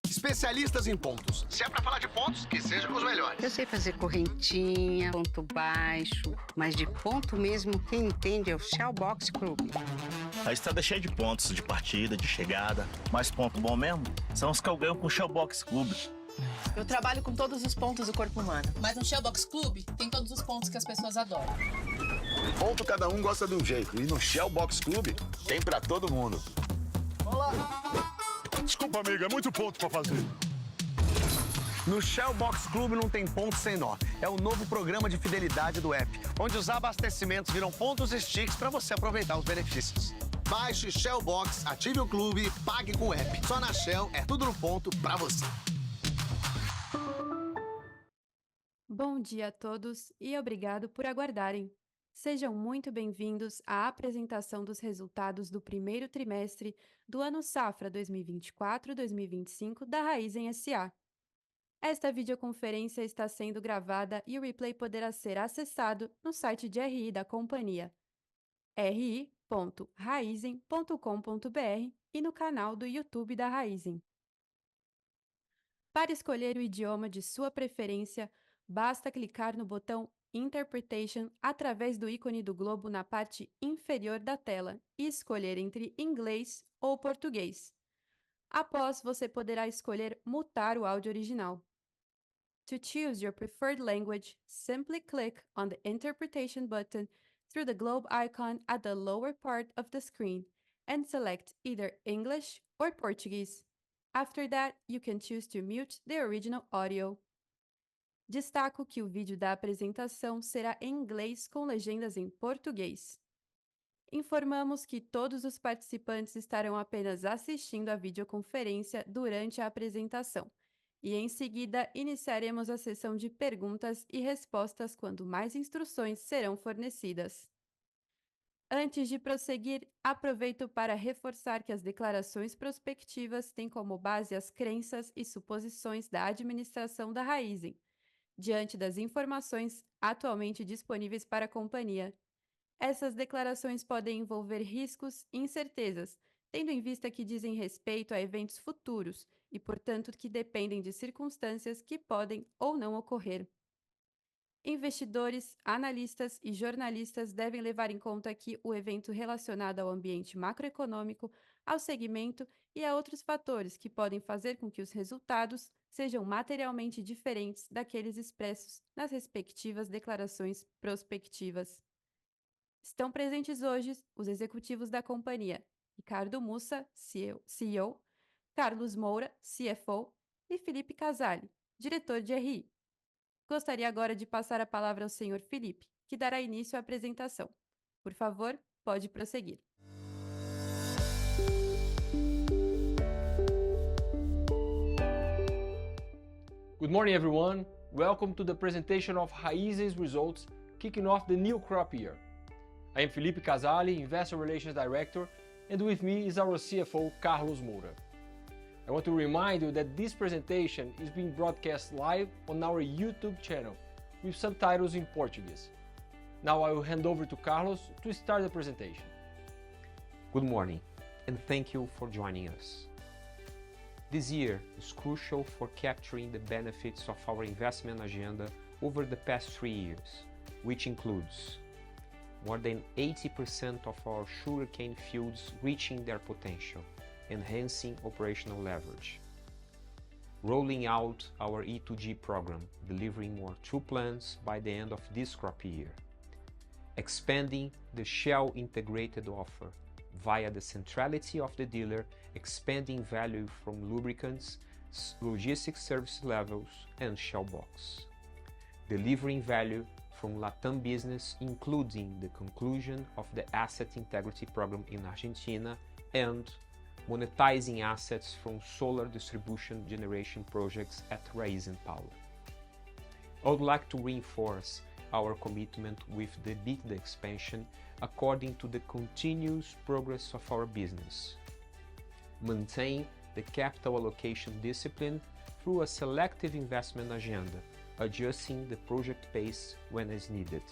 Especialistas em pontos. Se é pra falar de pontos, que seja com os melhores. Eu sei fazer correntinha, ponto baixo, mas de ponto mesmo, quem entende é o Shell Box Club. A estrada é cheia de pontos, de partida, de chegada. Mas ponto bom mesmo são os que eu ganho com o Shell Box Club. Eu trabalho com todos os pontos do corpo humano. Mas no Shell Box Club tem todos os pontos que as pessoas adoram. Ponto cada um gosta de um jeito. E no Shell Box Club tem pra todo mundo. Olá. Desculpa, amiga, é muito ponto pra fazer. No Shell Box Club não tem ponto sem nó. É o novo programa de fidelidade do app, onde os abastecimentos viram pontos e sticks para você aproveitar os benefícios. Baixe Shell Box, ative o clube e pague com o app. Só na Shell é tudo no ponto pra você. Bom dia a todos e obrigado por aguardarem. Sejam muito bem-vindos à apresentação dos resultados do primeiro trimestre do ano Safra 2024-2025 da Raizen SA. Esta videoconferência está sendo gravada e o replay poderá ser acessado no site de RI da companhia, ri.raizen.com.br e no canal do YouTube da Raizen. Para escolher o idioma de sua preferência, basta clicar no botão Interpretation através do ícone do globo na parte inferior da tela e escolher entre inglês ou português. Após, você poderá escolher mutar o áudio original. To choose your preferred language, simply click on the Interpretation button through the globe icon at the lower part of the screen and select either English or Portuguese. After that, you can choose to mute the original audio. Destaco que o vídeo da apresentação será em inglês com legendas em português. Informamos que todos os participantes estarão apenas assistindo a videoconferência durante a apresentação e, em seguida, iniciaremos a sessão de perguntas e respostas quando mais instruções serão fornecidas. Antes de prosseguir, aproveito para reforçar que as declarações prospectivas têm como base as crenças e suposições da administração da Raizen, diante das informações atualmente disponíveis para a companhia. Essas declarações podem envolver riscos e incertezas, tendo em vista que dizem respeito a eventos futuros e, portanto, que dependem de circunstâncias que podem ou não ocorrer. Investidores, analistas e jornalistas devem levar em conta que o evento relacionado ao ambiente macroeconômico, ao segmento e a outros fatores que podem fazer com que os resultados sejam materialmente diferentes daqueles expressos nas respectivas declarações prospectivas. Estão presentes hoje os executivos da companhia, Ricardo Mussa, CEO, Carlos Moura, CFO e Felipe Casali, diretor de RI. Gostaria agora de passar a palavra ao senhor Felipe, que dará início à apresentação. Por favor, pode prosseguir. Good morning, everyone. Welcome to the presentation of Raizen's results kicking off the new crop year. I am Felipe Casali, Investor Relations Director, and with me is our CFO, Carlos Moura. I want to remind you that this presentation is being broadcast live on our YouTube channel with subtitles in Portuguese. Now I will hand over to Carlos to start the presentation. Good morning, and thank you for joining us. This year is crucial for capturing the benefits of our investment agenda over the past 3 years, which includes more than 80% of our sugarcane fields reaching their potential, enhancing operational leverage, rolling out our E2G program, delivering more true plants by the end of this crop year, expanding the Shell integrated offer via the centrality of the dealer, expanding value from lubricants, logistics service levels, and Shell Box, delivering value from Latam business, including the conclusion of the asset integrity program in Argentina and monetizing assets from solar distribution generation projects at Raizen Power. I would like to reinforce our commitment with the EBITDA expansion according to the continuous progress of our business. Maintain the capital allocation discipline through a selective investment agenda, adjusting the project pace when as needed,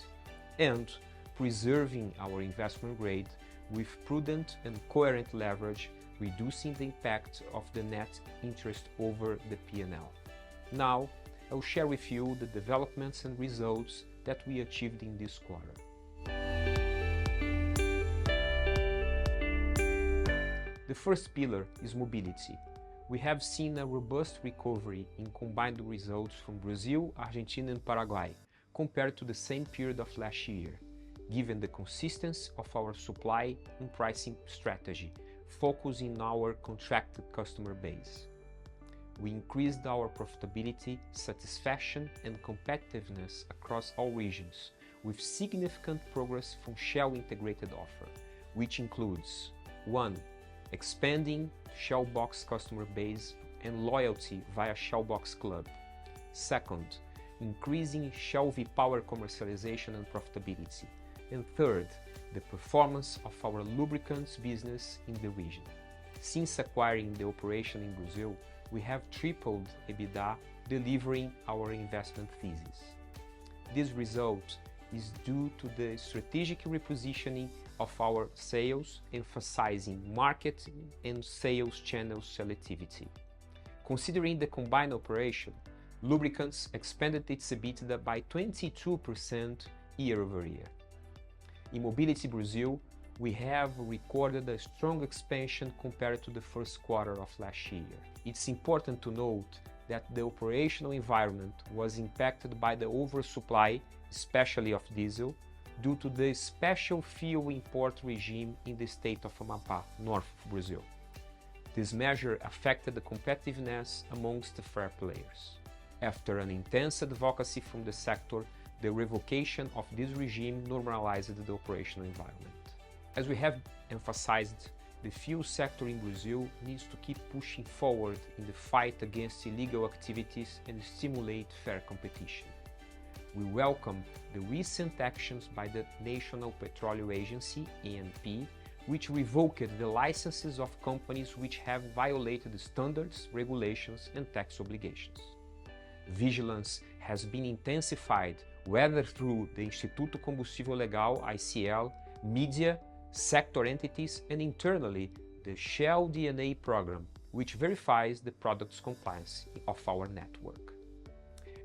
and preserving our investment grade with prudent and coherent leverage reducing the impact of the net interest over the P&L. Now, I will share with you the developments and results that we achieved in this quarter. The first pillar is mobility. We have seen a robust recovery in combined results from Brazil, Argentina and Paraguay compared to the same period of last year, given the consistency of our supply and pricing strategy, focusing on our contracted customer base. We increased our profitability, satisfaction and competitiveness across all regions, with significant progress from Shell integrated offer, which includes 1. Expanding Shell Box customer base and loyalty via Shell Box Club. 2nd, increasing Shell V-Power commercialization and profitability. And 3rd, the performance of our lubricants business in the region. Since acquiring the operation in Brazil, we have tripled EBITDA, delivering our investment thesis. This result is due to the strategic repositioning of our sales, emphasizing marketing and sales channel selectivity. Considering the combined operation, lubricants expanded its EBITDA by 22% year-over-year. In Mobility Brazil, we have recorded a strong expansion compared to the first quarter of last year. It's important to note that the operational environment was impacted by the oversupply, especially of diesel, due to the special fuel import regime in the state of Amapá, north of Brazil. This measure affected the competitiveness amongst the fair players. After an intense advocacy from the sector, the revocation of this regime normalized the operational environment. As we have emphasized, the fuel sector in Brazil needs to keep pushing forward in the fight against illegal activities and stimulate fair competition. We welcome the recent actions by the National Petroleum Agency, ANP, which revoked the licenses of companies which have violated the standards, regulations and tax obligations. Vigilance has been intensified whether through the Instituto Combustível Legal, ICL, media, sector entities and internally the Shell DNA program, which verifies the product's compliance of our network.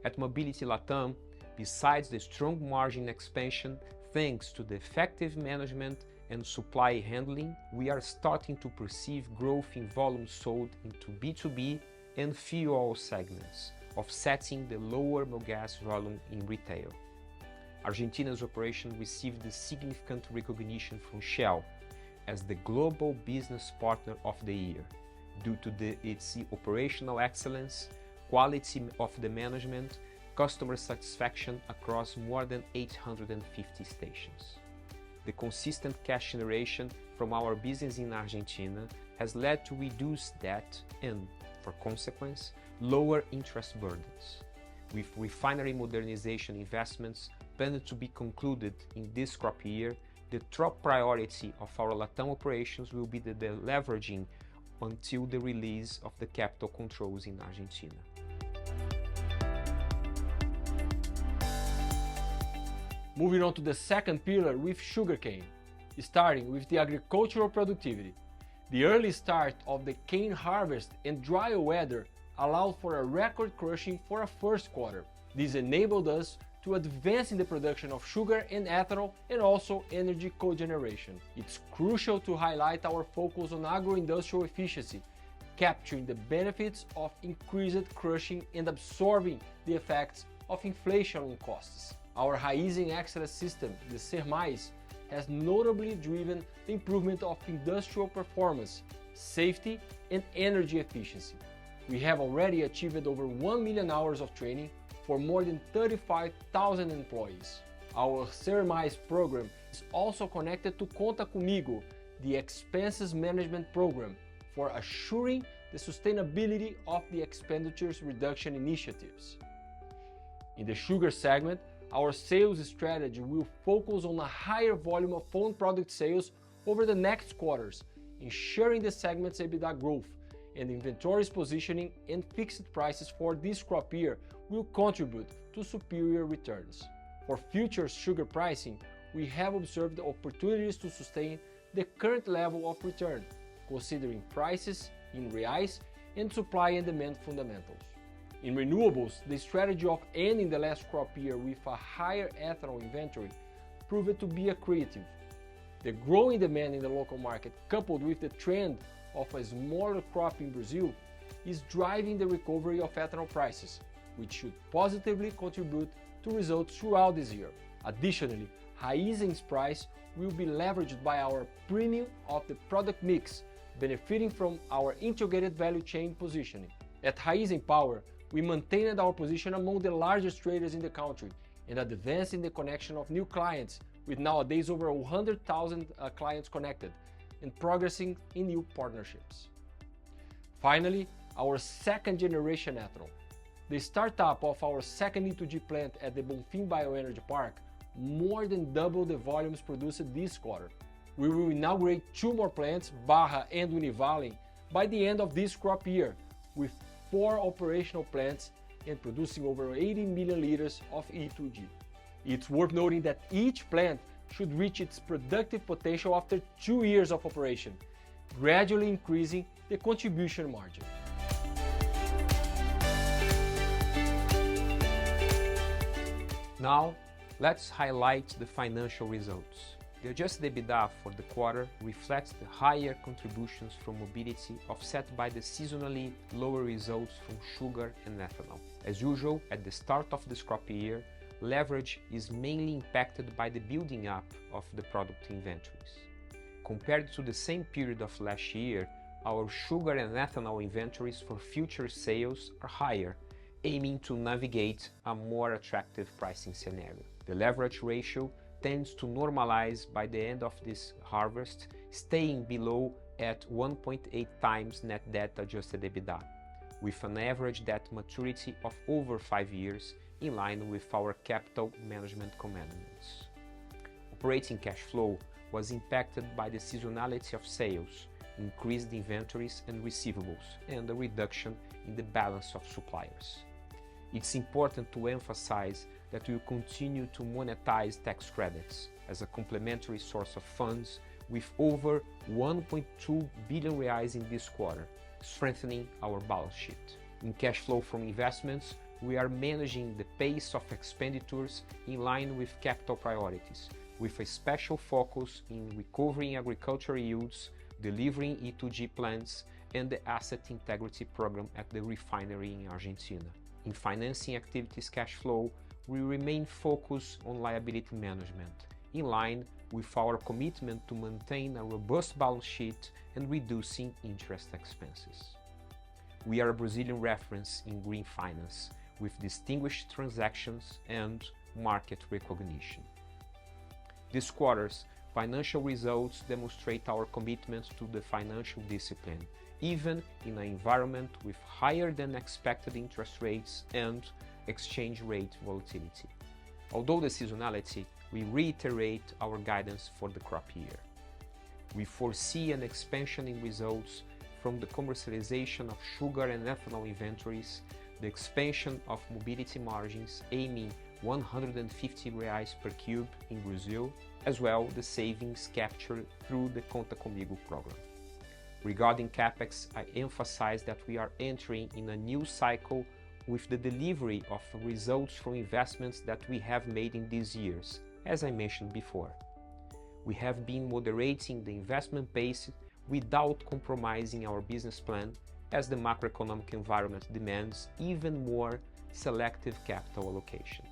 At Mobility Latam, besides the strong margin expansion thanks to the effective management and supply handling, we are starting to perceive growth in volume sold into B2B and fuel oil segments, offsetting the lower mogas volume in retail. Argentina's operation received a significant recognition from Shell as the Global Business Partner of the Year due to its operational excellence, quality of the management, customer satisfaction across more than 850 stations. The consistent cash generation from our business in Argentina has led to reduced debt and, for consequence, lower interest burdens. With refinery modernization investments planned to be concluded in this crop year, the top priority of our Latam operations will be the leveraging until the release of the capital controls in Argentina. Moving on to the second pillar with sugarcane, starting with the agricultural productivity. The early start of the cane harvest and dry weather allowed for a record crushing for a first quarter. This enabled us to advance in the production of sugar and ethanol and also energy cogeneration. It's crucial to highlight our focus on agro-industrial efficiency, capturing the benefits of increased crushing and absorbing the effects of inflation on costs. Our Raízen Excellence system, the SER+, has notably driven the improvement of industrial performance, safety and energy efficiency. We have already achieved over 1 million hours of training for more than 35,000 employees. Our SER+ program is also connected to Conta Comigo, the expenses management program, for assuring the sustainability of the expenditures reduction initiatives. In the sugar segment, our sales strategy will focus on a higher volume of own product sales over the next quarters, ensuring the segment's EBITDA growth, and inventories positioning and fixed prices for this crop year will contribute to superior returns. For future sugar pricing, we have observed opportunities to sustain the current level of return, considering prices in reais and supply and demand fundamentals. In renewables, the strategy of ending the last crop year with a higher ethanol inventory proved to be accretive. The growing demand in the local market, coupled with the trend of a smaller crop in Brazil, is driving the recovery of ethanol prices, which should positively contribute to results throughout this year. Additionally, Raízen's price will be leveraged by our premium of the product mix, benefiting from our integrated value chain positioning. At Raízen Power, we maintained our position among the largest traders in the country and advanced in the connection of new clients, with nowadays over 100,000 clients connected and progressing in new partnerships. Finally, our second generation ethanol. The startup of our second E2G plant at the Bonfim Bioenergy Park more than doubled the volumes produced this quarter. We will inaugurate 2 more plants, Barra and Univalen, by the end of this crop year, with 4 operational plants and producing over 80 million liters of E2G. It's worth noting that each plant should reach its productive potential after 2 years of operation, gradually increasing the contribution margin. Now, let's highlight the financial results. The adjusted EBITDA for the quarter reflects the higher contributions from mobility offset by the seasonally lower results from sugar and ethanol. As usual, at the start of this crop year, leverage is mainly impacted by the building up of the product inventories. Compared to the same period of last year, our sugar and ethanol inventories for future sales are higher, aiming to navigate a more attractive pricing scenario. The leverage ratio tends to normalize by the end of this harvest, staying below at 1.8 times net debt adjusted EBITDA, with an average debt maturity of over 5 years, in line with our capital management commandments. Operating cash flow was impacted by the seasonality of sales, increased inventories and receivables, and a reduction in the balance of suppliers. It's important to emphasize that we will continue to monetize tax credits as a complementary source of funds, with over 1.2 billion reais in this quarter, strengthening our balance sheet. In cash flow from investments, we are managing the pace of expenditures in line with capital priorities, with a special focus in recovering agricultural yields, delivering E2G plants, and the asset integrity program at the refinery in Argentina. In financing activities cash flow, we remain focused on liability management, in line with our commitment to maintain a robust balance sheet and reducing interest expenses. We are a Brazilian reference in green finance, with distinguished transactions and market recognition. This quarter's financial results demonstrate our commitment to the financial discipline, even in an environment with higher than expected interest rates and exchange rate volatility. Although the seasonality, we reiterate our guidance for the crop year. We foresee an expansion in results from the commercialization of sugar and ethanol inventories, the expansion of mobility margins aiming 150 reais per cube in Brazil, as well the savings captured through the Conta Comigo program. Regarding CapEx, I emphasize that we are entering in a new cycle with the delivery of results from investments that we have made in these years, as I mentioned before. We have been moderating the investment pace without compromising our business plan, as the macroeconomic environment demands even more selective capital allocation.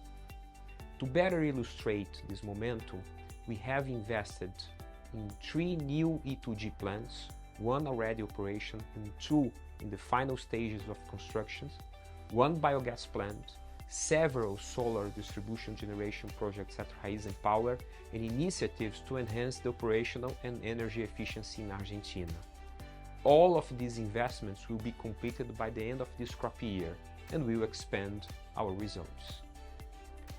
To better illustrate this momentum, we have invested in 3 new E2G plants, 1 already operational and 2 in the final stages of construction, 1 biogas plant, several solar distribution generation projects at Raízen Power, and initiatives to enhance the operational and energy efficiency in Argentina. All of these investments will be completed by the end of this crop year and will expand our results.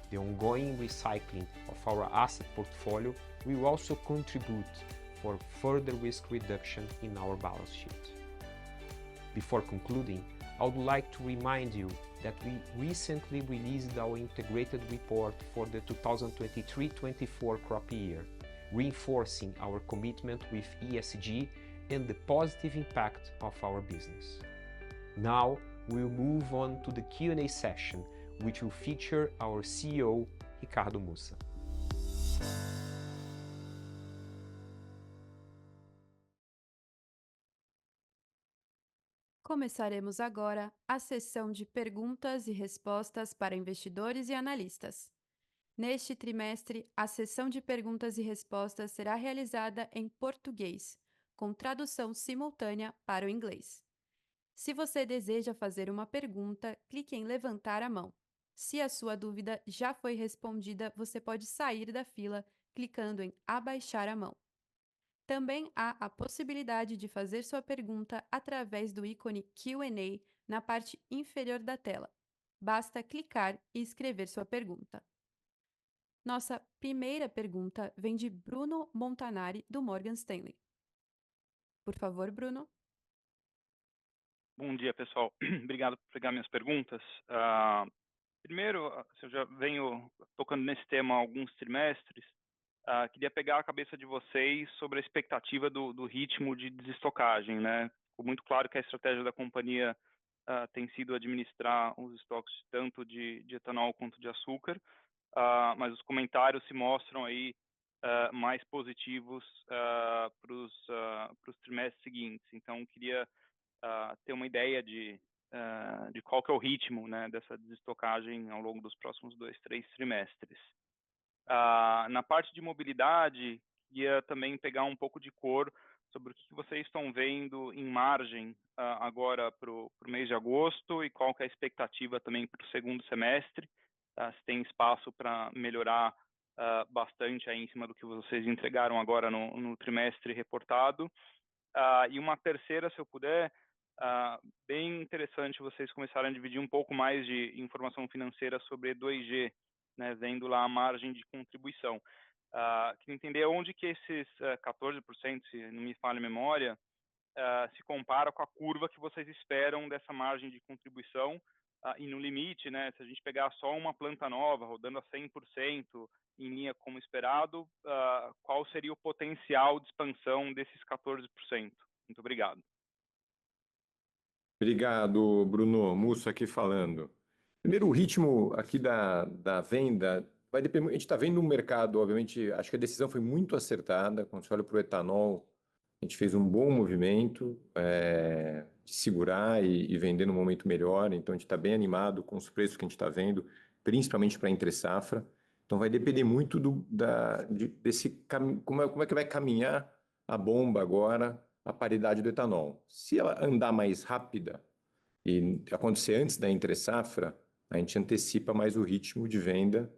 The ongoing recycling of our asset portfolio will also contribute for further risk reduction in our balance sheet. Before concluding, I would like to remind you that we recently released our integrated report for the 2023-24 crop year, reinforcing our commitment with ESG and the positive impact of our business. Now, we'll move on to the Q&A session, which will feature our CEO, Ricardo Mussa. Começaremos agora a sessão de perguntas e respostas para investidores e analistas. Neste trimestre, a sessão de perguntas e respostas será realizada em português, com tradução simultânea para o inglês. Se você deseja fazer uma pergunta, clique em levantar a mão. Se a sua dúvida já foi respondida, você pode sair da fila clicando em abaixar a mão. Também há a possibilidade de fazer sua pergunta através do ícone Q&A na parte inferior da tela. Basta clicar e escrever sua pergunta. Nossa primeira pergunta vem de Bruno Montanari, do Morgan Stanley. Por favor, Bruno. Bom dia, pessoal. Obrigado por pegar minhas perguntas. Primeiro, eu já venho tocando nesse tema há alguns trimestres. Queria pegar a cabeça de vocês sobre a expectativa do ritmo de desestocagem, né? Ficou muito claro que a estratégia da companhia tem sido administrar os estoques tanto de etanol quanto de açúcar, mas os comentários se mostram aí mais positivos para os trimestres seguintes. Então, queria ter uma ideia de qual que é o ritmo, né, dessa desestocagem ao longo dos próximos 2, 3 trimestres. Na parte de mobilidade, ia também pegar um pouco de cor sobre o que vocês estão vendo em margem agora para o mês de agosto e qual que é a expectativa também para o segundo semestre, se tem espaço para melhorar bastante aí em cima do que vocês entregaram agora no trimestre reportado. E uma terceira, se eu puder, bem interessante vocês começarem a dividir um pouco mais de informação financeira sobre E2G, né, vendo lá a margem de contribuição. Queria entender onde que esses 14%, se não me falha a memória, se compara com a curva que vocês esperam dessa margem de contribuição, e no limite, né, se a gente pegar só uma planta nova, rodando a 100% em linha como esperado, qual seria o potencial de expansão desses 14%? Muito obrigado. Obrigado, Bruno. Mussa aqui falando. Primeiro, o ritmo aqui da venda vai depender. A gente está vendo um mercado, obviamente, acho que a decisão foi muito acertada. Quando você olha para o etanol, a gente fez um bom movimento de segurar e vender num momento melhor. Então, a gente está bem animado com os preços que a gente está vendo, principalmente para entre safra. Então, vai depender muito desse caminho, como é que vai caminhar a bomba agora, a paridade do etanol. Se ela andar mais rápida e acontecer antes da entre safra, a gente antecipa mais o ritmo de venda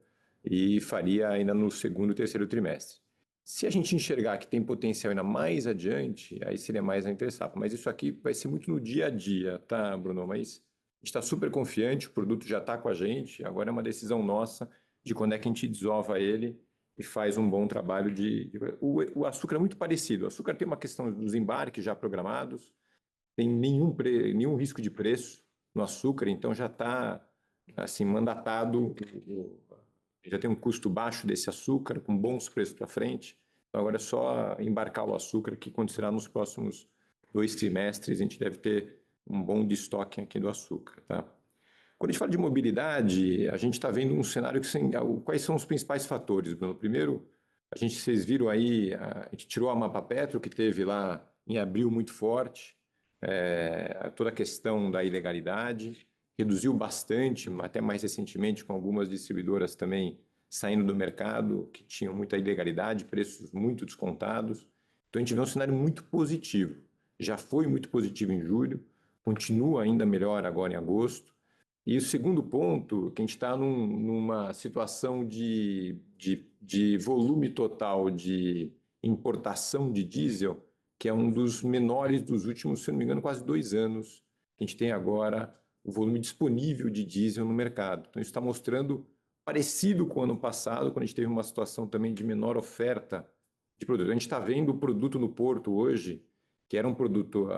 e faria ainda no segundo e terceiro trimestre. Se a gente enxergar que tem potencial ainda mais adiante, aí seria mais na entre safra. Mas isso aqui vai ser muito no dia a dia, tá, Bruno? Mas a gente está super confiante, o produto já está com a gente, agora é uma decisão nossa de quando é que a gente desova ele e faz um bom trabalho O açúcar é muito parecido. O açúcar tem uma questão dos embarques já programados, tem nenhum risco de preço no açúcar, então já está assim, mandatado, já tem um custo baixo desse açúcar, com bons preços para frente. Então agora é só embarcar o açúcar, que acontecerá nos próximos 2 trimestres, a gente deve ter um bom destoque aqui do açúcar, tá? Quando a gente fala de mobilidade, a gente está vendo um cenário quais são os principais fatores, Bruno? Primeiro, vocês viram aí, a gente tirou a Mapapetro, que teve lá em abril muito forte, toda a questão da ilegalidade, reduziu bastante, até mais recentemente, com algumas distribuidoras também saindo do mercado, que tinham muita ilegalidade, preços muito descontados. Então, a gente vê um cenário muito positivo. Já foi muito positivo em julho, continua ainda melhor agora em agosto. E o segundo ponto, que a gente está numa situação de volume total de importação de diesel, que é um dos menores dos últimos, se não me engano, quase 2 anos, que a gente tem agora o volume disponível de diesel no mercado. Então, isso está mostrando parecido com o ano passado, quando a gente teve uma situação também de menor oferta de produto. A gente está vendo o produto no porto hoje, que era um produto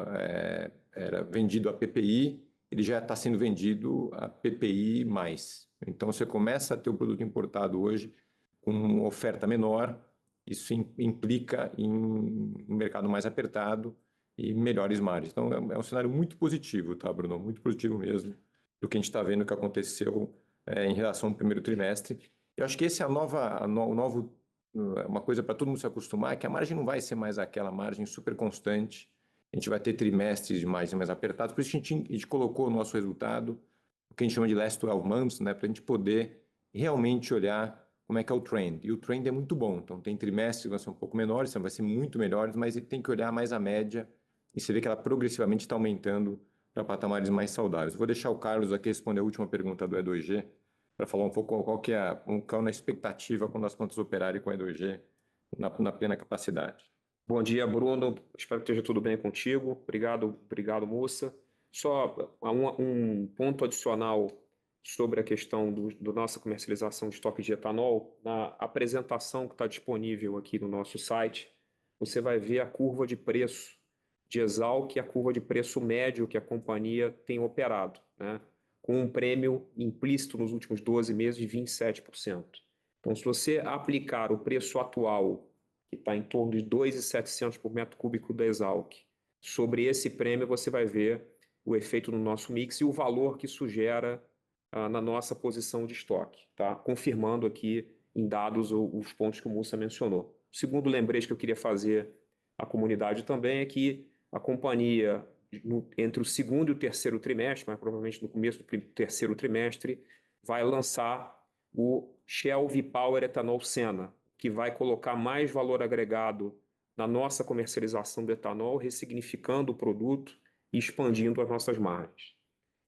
era vendido a PPI, ele já está sendo vendido a PPI+. Então, você começa a ter o produto importado hoje com uma oferta menor, isso implica em um mercado mais apertado, e melhores margens. Então, é um cenário muito positivo, tá, Bruno? Muito positivo mesmo, do que a gente está vendo que aconteceu em relação ao primeiro trimestre. Eu acho que esse é uma coisa para todo mundo se acostumar, que a margem não vai ser mais aquela margem super constante. A gente vai ter trimestres de margens mais apertados, por isso a gente colocou o nosso resultado, o que a gente chama de last 12 months, né, para a gente poder realmente olhar como é que é o trend. E o trend é muito bom, então tem trimestres que vão ser um pouco menores, vai ser muito melhores, mas tem que olhar mais a média e você vê que ela progressivamente está aumentando para patamares mais saudáveis. Eu vou deixar o Carlos aqui responder a última pergunta do E2G, para falar um pouco qual é a expectativa quando as plantas operarem com E2G na plena capacidade. Bom dia, Bruno. Espero que esteja tudo bem contigo. Obrigado, Mussa. Só um ponto adicional sobre a questão da nossa comercialização de estoque de etanol. Na apresentação que está disponível aqui no nosso site, você vai ver a curva de preço de Exalc e a curva de preço médio que a companhia tem operado, né? Com um prêmio implícito nos últimos 12 meses de 27%. Então, se você aplicar o preço atual, que está em torno de 2.700 por metro cúbico da Exalc, sobre esse prêmio você vai ver o efeito no nosso mix e o valor que isso gera na nossa posição de estoque, tá? Confirmando aqui em dados os pontos que o Mussa mencionou. O segundo lembrete que eu queria fazer à comunidade também é que a companhia, entre o segundo e o terceiro trimestre, mas provavelmente no começo do terceiro trimestre, vai lançar o Shell V-Power Ethanol Sena, que vai colocar mais valor agregado na nossa comercialização do etanol, ressignificando o produto e expandindo as nossas margens.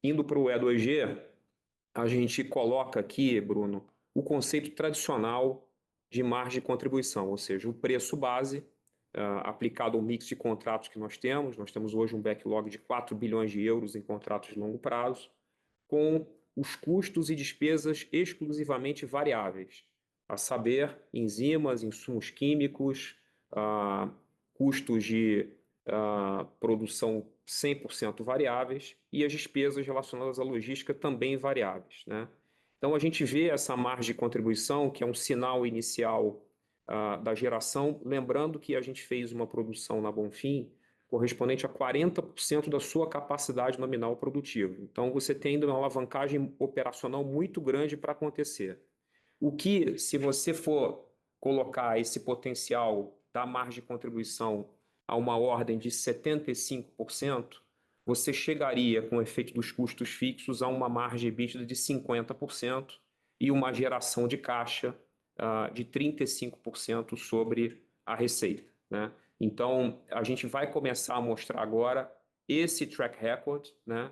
Indo para o E2G, a gente coloca aqui, Bruno, o conceito tradicional de margem de contribuição, ou seja, o preço base aplicado ao mix de contratos que nós temos. Nós temos hoje um backlog de 4 bilhões de euros em contratos de longo prazo, com os custos e despesas exclusivamente variáveis, a saber, enzimas, insumos químicos, custos de produção 100% variáveis e as despesas relacionadas à logística também variáveis, né? Então, a gente vê essa margem de contribuição, que é um sinal inicial da geração, lembrando que a gente fez uma produção na Bonfim correspondente a 40% da sua capacidade nominal produtiva. Então, você tem uma alavancagem operacional muito grande para acontecer. O que, se você for colocar esse potencial da margem de contribuição a uma ordem de 75%, você chegaria, com o efeito dos custos fixos, a uma margem EBITDA de 50% e uma geração de caixa de 35% sobre a receita, né? Então, a gente vai começar a mostrar agora esse track record, né?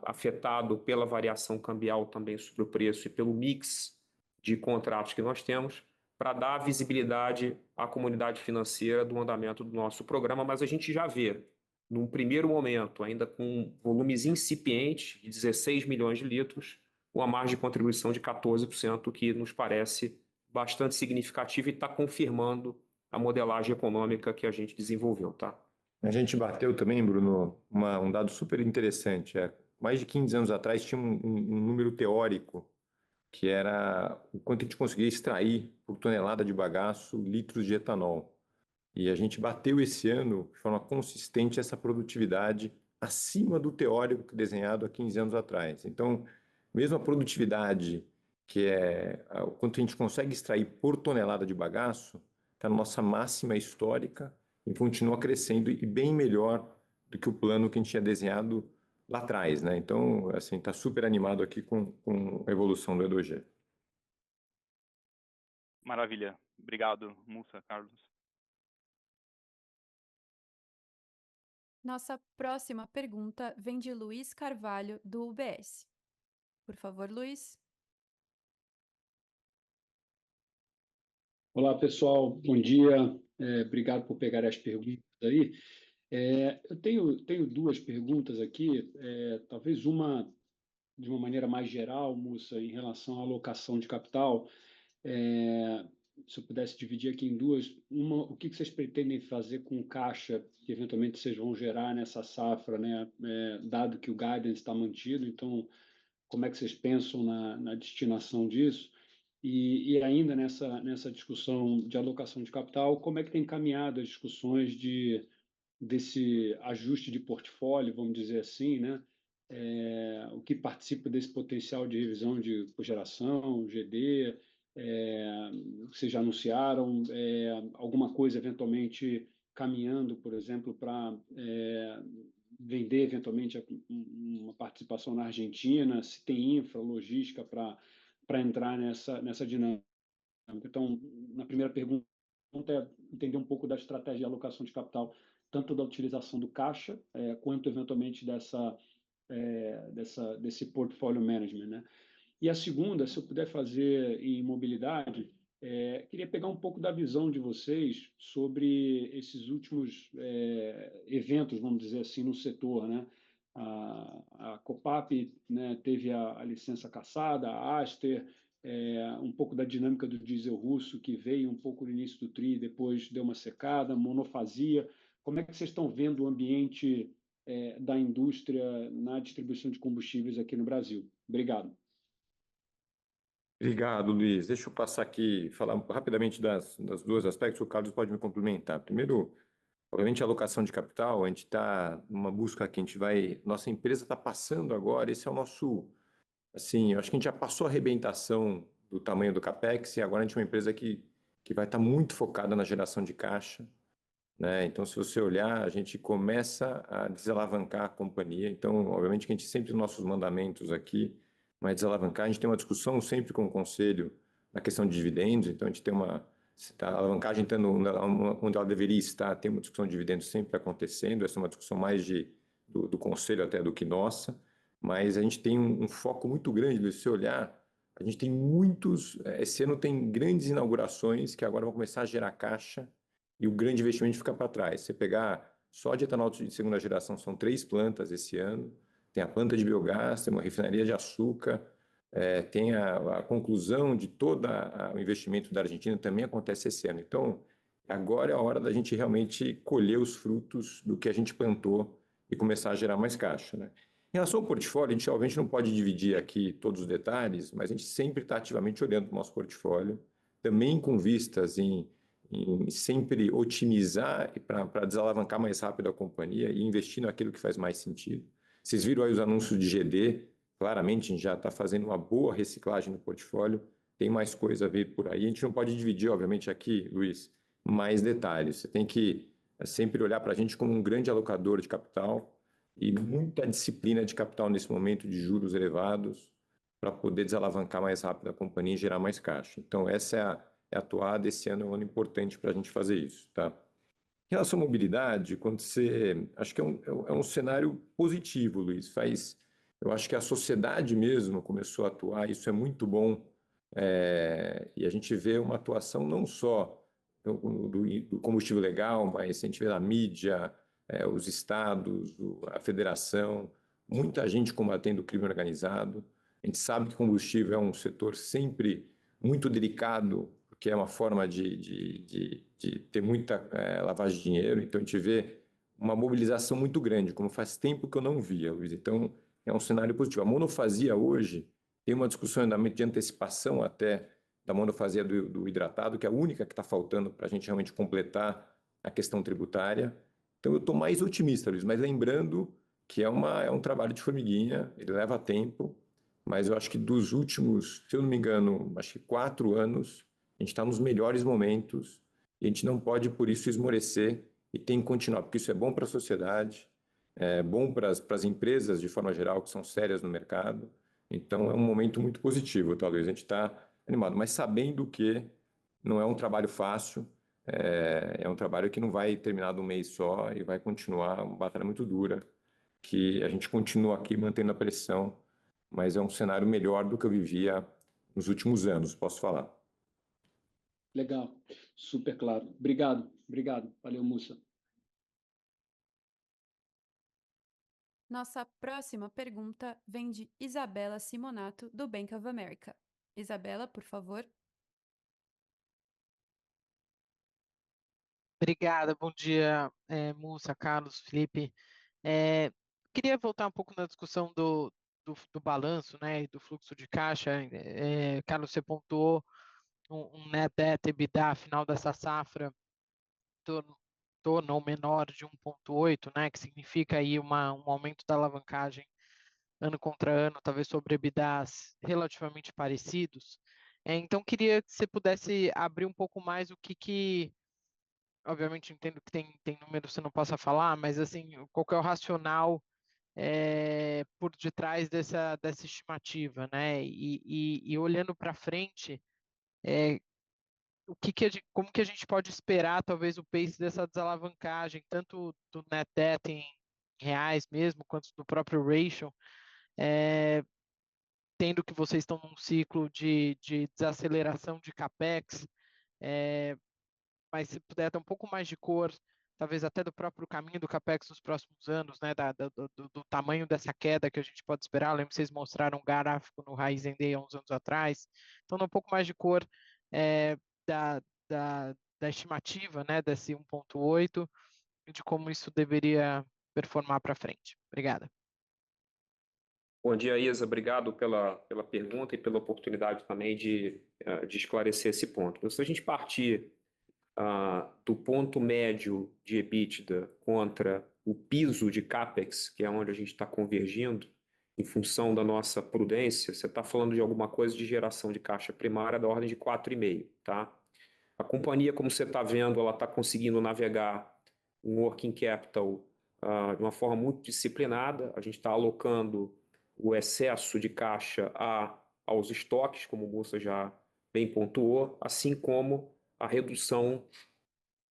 Afetado pela variação cambial também sobre o preço e pelo mix de contratos que nós temos, para dar visibilidade à comunidade financeira do andamento do nosso programa, mas a gente já vê, num primeiro momento, ainda com volumes incipientes de 16 milhões de litros, uma margem de contribuição de 14%, que nos parece bastante significativa e está confirmando a modelagem econômica que a gente desenvolveu, tá? A gente bateu também, Bruno, um dado super interessante. Mais de 15 anos atrás tinha um número teórico que era o quanto a gente conseguia extrair por tonelada de bagaço litros de etanol. E a gente bateu esse ano de forma consistente essa produtividade acima do teórico desenhado há 15 anos atrás. Então, mesmo a produtividade, que é o quanto a gente consegue extrair por tonelada de bagaço, está na nossa máxima histórica e continua crescendo e bem melhor do que o plano que a gente tinha desenhado lá atrás, né? Então, assim, está super animado aqui com a evolução do E2G. Maravilha. Obrigado, Mussa, Carlos. Nossa próxima pergunta vem de Luiz Carvalho, do UBS. Por favor, Luiz. Olá, pessoal. Bom dia. Obrigado por pegar as perguntas aí. Eu tenho duas perguntas aqui, talvez uma de uma maneira mais geral, Mussa, em relação à alocação de capital. Se eu pudesse dividir aqui em duas, uma, o que vocês pretendem fazer com o caixa que eventualmente vocês vão gerar nessa safra, né? Dado que o guidance está mantido, então como é que vocês pensam na destinação disso? E ainda nessa discussão de alocação de capital, como é que tem caminhado as discussões de desse ajuste de portfólio, vamos dizer assim, né? O que participa desse potencial de revisão de cogeração, GD, que vocês já anunciaram, alguma coisa eventualmente caminhando, por exemplo, para vender eventualmente uma participação na Argentina, se tem infra, logística para entrar nessa dinâmica. Então, na primeira pergunta, é entender um pouco da estratégia de alocação de capital, tanto da utilização do caixa, quanto eventualmente desse portfólio management, né? E a segunda, se eu puder fazer em mobilidade, queria pegar um pouco da visão de vocês sobre esses últimos eventos, vamos dizer assim, no setor, né? A Copap, né, teve a licença cassada, a Aster, um pouco da dinâmica do diesel russo, que veio um pouco no início do TRI, depois deu uma secada, monofasia. Como é que vocês estão vendo o ambiente da indústria na distribuição de combustíveis aqui no Brasil? Obrigado. Obrigado, Luiz. Deixa eu passar aqui, falar rapidamente das duas aspectos, o Carlos pode me complementar. Primeiro, obviamente, a alocação de capital, a gente está numa busca que a gente vai... Nossa empresa está passando agora, esse é o nosso... Assim, eu acho que a gente já passou a arrebentação do tamanho do CAPEX e agora a gente é uma empresa que vai estar muito focada na geração de caixa, né? Então, se você olhar, a gente começa a desalavancar a companhia. Então, obviamente que a gente sempre, nos nossos mandamentos aqui, vai desalavancar. A gente tem uma discussão sempre com o conselho na questão de dividendos. Então, a gente tem a alavancagem estando onde ela deveria estar, tem uma discussão de dividendos sempre acontecendo. Essa é uma discussão mais do conselho até do que nossa. Mas a gente tem um foco muito grande. Se você olhar, a gente tem esse ano tem grandes inaugurações que agora vão começar a gerar caixa e o grande investimento fica para trás. Você pegar só de etanol de segunda geração, são 3 plantas esse ano, tem a planta de biogás, tem uma refinaria de açúcar, tem a conclusão de todo o investimento da Argentina, também acontece esse ano. Então, agora é a hora da gente realmente colher os frutos do que a gente plantou e começar a gerar mais caixa, né? Em relação ao portfólio, a gente obviamente não pode dividir aqui todos os detalhes, mas a gente sempre está ativamente olhando para o nosso portfólio, também com vistas em sempre otimizar para desalavancar mais rápido a companhia e investir naquilo que faz mais sentido. Vocês viram aí os anúncios de GD, claramente a gente já está fazendo uma boa reciclagem no portfólio, tem mais coisa a vir por aí. A gente não pode dividir, obviamente, aqui, Luiz, mais detalhes. Você tem que sempre olhar para a gente como um grande alocador de capital e muita disciplina de capital nesse momento de juros elevados para poder desalavancar mais rápido a companhia e gerar mais caixa. Então, essa é a toada. Esse ano é um ano importante para a gente fazer isso, tá? Em relação à mobilidade, acho que é um cenário positivo, Luiz. Eu acho que a sociedade mesmo começou a atuar, isso é muito bom, e a gente vê uma atuação não só do combustível legal, mas a gente vê na mídia, os estados, a federação, muita gente combatendo o crime organizado. A gente sabe que combustível é um setor sempre muito delicado, porque é uma forma de ter muita lavagem de dinheiro. Então, a gente vê uma mobilização muito grande, como faz tempo que eu não via, Luiz. Então, é um cenário positivo. A monofasia hoje tem uma discussão de antecipação até da monofasia do hidratado, que é a única que está faltando para a gente realmente completar a questão tributária. Então, eu estou mais otimista, Luiz, mas lembrando que é um trabalho de formiguinha, ele leva tempo, mas eu acho que dos últimos, se eu não me engano, acho que 4 anos, a gente está nos melhores momentos e a gente não pode, por isso, esmorecer e tem que continuar, porque isso é bom para a sociedade, é bom para as empresas, de forma geral, que são sérias no mercado. Então, é um momento muito positivo, talvez. A gente está animado, mas sabendo que não é um trabalho fácil, é um trabalho que não vai terminar de um mês só e vai continuar uma batalha muito dura, que a gente continua aqui mantendo a pressão, mas é um cenário melhor do que eu vivia nos últimos anos, posso falar. Legal, super claro. Obrigado. Valeu, Mussa. Nossa próxima pergunta vem de Isabela Simonato, do Bank of America. Isabela, por favor. Obrigada, bom dia, Mussa, Carlos, Felipe. Queria voltar um pouco na discussão do balanço, né, e do fluxo de caixa. Carlos, você pontuou um net debt EBITDA final dessa safra torno ou menor de 1,8, né, que significa aí um aumento da alavancagem ano contra ano, talvez sobre EBITDAs relativamente parecidos. Então, queria que você pudesse abrir um pouco mais o que obviamente entendo que tem números que você não possa falar, mas assim, qual que é o racional por detrás dessa estimativa, né? E olhando para frente, como que a gente pode esperar talvez o pace dessa desalavancagem, tanto do net debt em reais mesmo, quanto do próprio ratio, tendo que vocês estão num ciclo de desaceleração de capex, mas se puder dar um pouco mais de cor, talvez até do próprio caminho do capex nos próximos anos, né, do tamanho dessa queda que a gente pode esperar. Lembro que vocês mostraram um gráfico no Raizen Day há uns anos atrás. Então, dá um pouco mais de cor da, da estimativa, né, desse 1,8 e de como isso deveria performar para frente. Obrigada. Bom dia, Isa. Obrigado pela pergunta e pela oportunidade também de esclarecer esse ponto. Se a gente partir do ponto médio de EBITDA contra o piso de CAPEX, que é onde a gente está convergindo, em função da nossa prudência, você está falando de alguma coisa de geração de caixa primária da ordem de 4,5, tá? A companhia, como você está vendo, ela está conseguindo navegar um working capital de uma forma muito disciplinada. A gente está alocando o excesso de caixa aos estoques, como o Mussa já bem pontuou, assim como a redução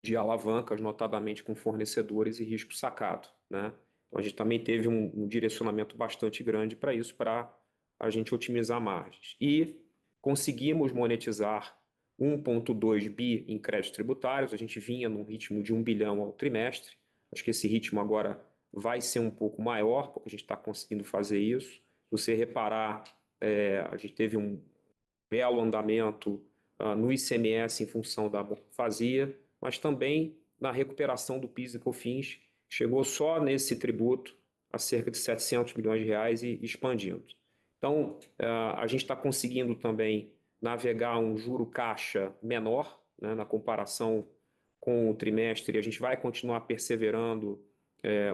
de alavancas, notadamente com fornecedores e risco sacado, né? Então, a gente também teve um direcionamento bastante grande para isso, para a gente otimizar margens. E conseguimos monetizar 1,2 bi em créditos tributários. A gente vinha num ritmo de 1 bilhão ao trimestre. Acho que esse ritmo agora vai ser um pouco maior, porque a gente está conseguindo fazer isso. Se você reparar, a gente teve um belo andamento no ICMS em função da fazia, mas também na recuperação do PIS e COFINS, chegou só nesse tributo a cerca de 700 milhões de reais e expandindo. Então, a gente está conseguindo também navegar um juro caixa menor, né, na comparação com o trimestre. A gente vai continuar perseverando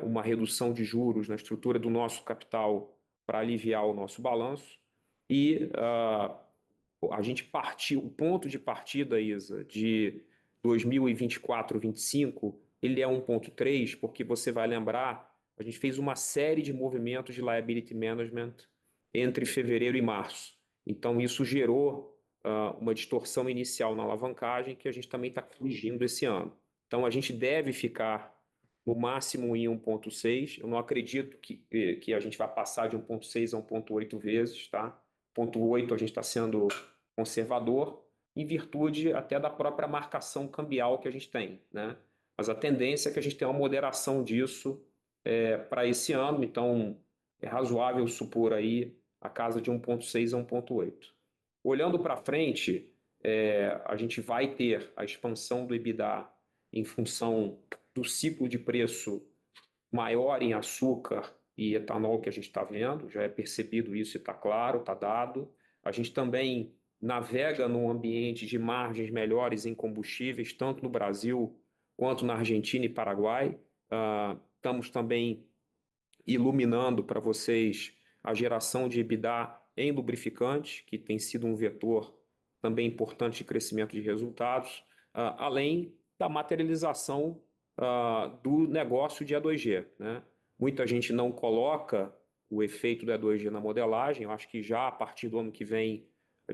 uma redução de juros na estrutura do nosso capital para aliviar o nosso balanço. E a gente partiu, o ponto de partida, Isa, de 2024, 2025, ele é 1,3, porque você vai lembrar, a gente fez uma série de movimentos de liability management entre fevereiro e março. Então, isso gerou uma distorção inicial na alavancagem que a gente também está corrigindo esse ano. Então, a gente deve ficar no máximo em 1,6. Eu não acredito que a gente vai passar de 1,6 a 1,8 vezes, tá? 1,8 a gente está sendo conservador, em virtude até da própria marcação cambial que a gente tem, né? Mas a tendência é que a gente tenha uma moderação disso para esse ano, então é razoável supor aí a casa de 1,6 a 1,8. Olhando para frente, a gente vai ter a expansão do EBITDA em função do ciclo de preço maior em açúcar e etanol que a gente está vendo, já é percebido isso e está claro, está dado. A gente também navega num ambiente de margens melhores em combustíveis, tanto no Brasil quanto na Argentina e Paraguai. Estamos também iluminando para vocês a geração de EBITDA em lubrificantes, que tem sido um vetor também importante de crescimento de resultados, além da materialização do negócio de E2G, né? Muita gente não coloca o efeito do E2G na modelagem. Eu acho que já a partir do ano que vem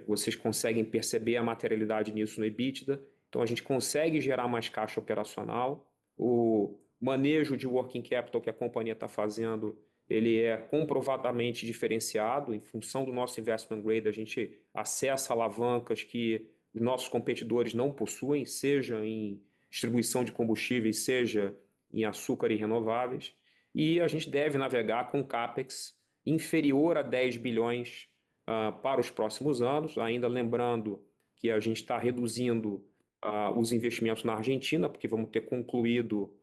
vocês conseguem perceber a materialidade nisso no EBITDA. Então, a gente consegue gerar mais caixa operacional. O manejo de working capital que a companhia está fazendo, ele é comprovadamente diferenciado. Em função do nosso investment grade, a gente acessa alavancas que os nossos competidores não possuem, seja em distribuição de combustíveis, seja em açúcar e renováveis. E a gente deve navegar com CAPEX inferior a 10 bilhões para os próximos anos, ainda lembrando que a gente está reduzindo os investimentos na Argentina, porque vamos ter concluído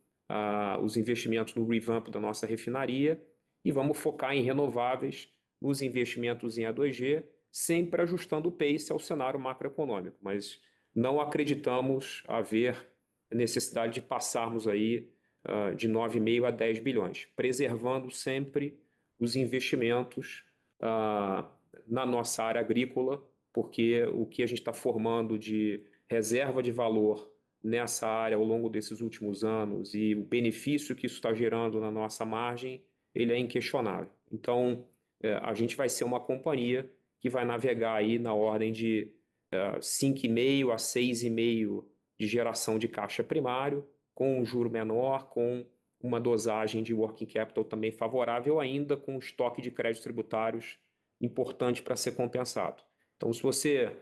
os investimentos no revamp da nossa refinaria, e vamos focar em renováveis, nos investimentos em A2G, sempre ajustando o pace ao cenário macroeconômico. Mas não acreditamos haver necessidade de passarmos aí de 9,5 a 10 bilhões, preservando sempre os investimentos na nossa área agrícola, porque o que a gente está formando de reserva de valor nessa área ao longo desses últimos anos e o benefício que isso está gerando na nossa margem, ele é inquestionável. Então, a gente vai ser uma companhia que vai navegar aí na ordem de 5,5 a 6,5 de geração de caixa primário, com um juro menor, com uma dosagem de working capital também favorável, ainda com um estoque de créditos tributários importante para ser compensado. Então, se você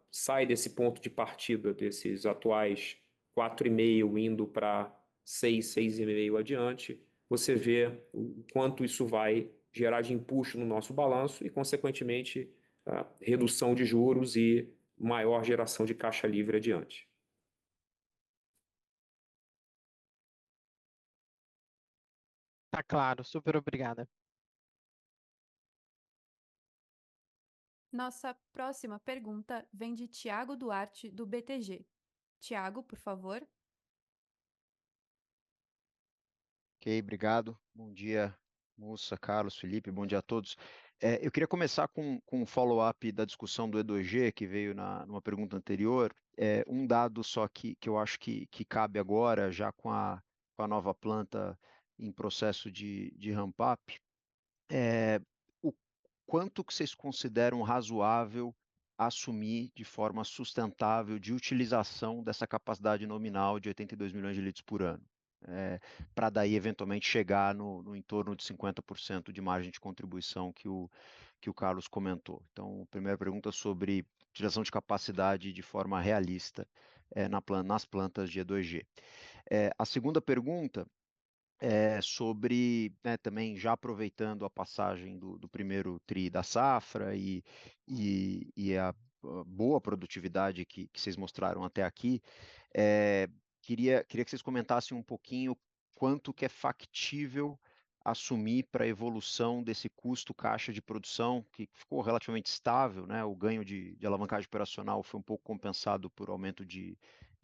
sai desse ponto de partida, desses atuais 4,5 indo para 6, 6,5 adiante, você vê o quanto isso vai gerar de empuxo no nosso balanço e, consequentemente, redução de juros e maior geração de caixa livre adiante. Tá claro, super obrigada. Nossa próxima pergunta vem de Tiago Duarte, do BTG. Tiago, por favor. Ok, obrigado. Bom dia, Mussa, Carlos, Felipe, bom dia a todos. Eu queria começar com um follow-up da discussão do E2G, que veio numa pergunta anterior. Um dado só que eu acho que cabe agora, já com a nova planta em processo de ramp-up, o quanto que vocês consideram razoável assumir de forma sustentável de utilização dessa capacidade nominal de 82 milhões de litros por ano, para daí eventualmente chegar no entorno de 50% de margem de contribuição que o Carlos comentou. Então, primeira pergunta sobre utilização de capacidade de forma realista nas plantas de E2G. A segunda pergunta sobre, também já aproveitando a passagem do primeiro TRI da safra e a boa produtividade que vocês mostraram até aqui, queria que vocês comentassem um pouquinho quanto que é factível assumir para a evolução desse custo caixa de produção, que ficou relativamente estável, né? O ganho de alavancagem operacional foi um pouco compensado por aumento de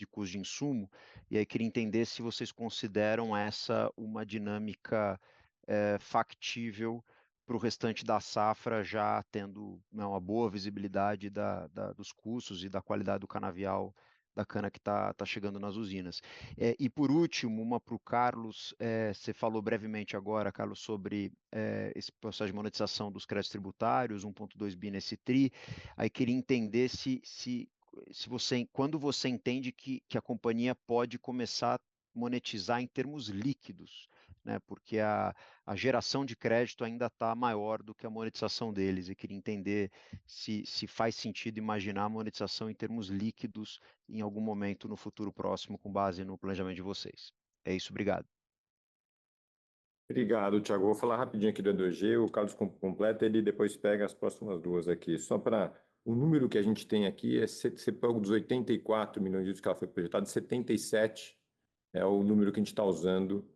custo de insumo, e aí queria entender se vocês consideram essa uma dinâmica factível para o restante da safra, já tendo uma boa visibilidade dos custos e da qualidade do canavial da cana que está chegando nas usinas. E por último, uma para o Carlos, você falou brevemente agora, Carlos, sobre esse processo de monetização dos créditos tributários, 1,2 bi nesse TRI, aí queria entender quando você entende que a companhia pode começar a monetizar em termos líquidos, né? Porque a geração de crédito ainda está maior do que a monetização deles. E queria entender se faz sentido imaginar a monetização em termos líquidos em algum momento no futuro próximo, com base no planejamento de vocês. É isso, obrigado. Obrigado, Thiago. Vou falar rapidinho aqui do E2G, o Carlos completa, ele depois pega as próximas duas aqui. Só para o número que a gente tem aqui, você pega dos 84 milhões de litros que ela foi projetada, 77 é o número que a gente está usando,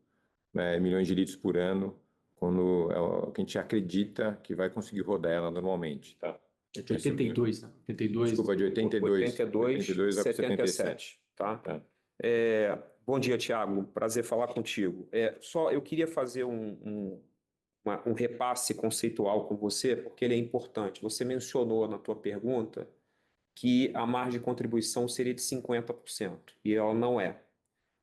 milhões de litros por ano, quando é o que a gente acredita que vai conseguir rodar ela normalmente, tá? De 82, né? 82. Desculpa, de 82. 82, vai para 77, tá? Bom dia, Thiago. Prazer falar contigo. Só eu queria fazer um repasse conceitual com você, porque ele é importante. Você mencionou na tua pergunta que a margem de contribuição seria de 50%, e ela não é.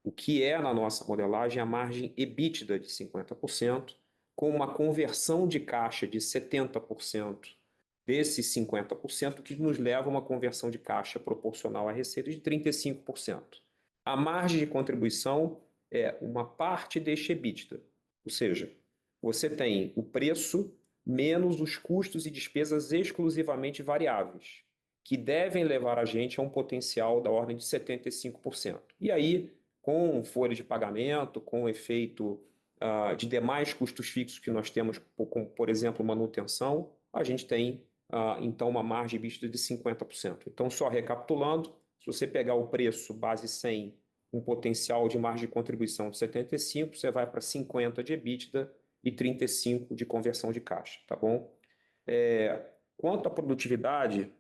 O que é na nossa modelagem é a margem EBITDA de 50%, com uma conversão de caixa de 70% desses 50%, que nos leva a uma conversão de caixa proporcional à receita de 35%. A margem de contribuição é uma parte deste EBITDA, ou seja, você tem o preço menos os custos e despesas exclusivamente variáveis, que devem levar a gente a um potencial da ordem de 75%. E aí, com folha de pagamento, com o efeito de demais custos fixos que nós temos, como, por exemplo, manutenção, a gente tem, então, uma margem EBITDA de 50%. Então, só recapitulando, se você pegar o preço base 100, um potencial de margem de contribuição de 75, você vai para 50 de EBITDA e 35 de conversão de caixa, tá bom? Quanto à produtividade,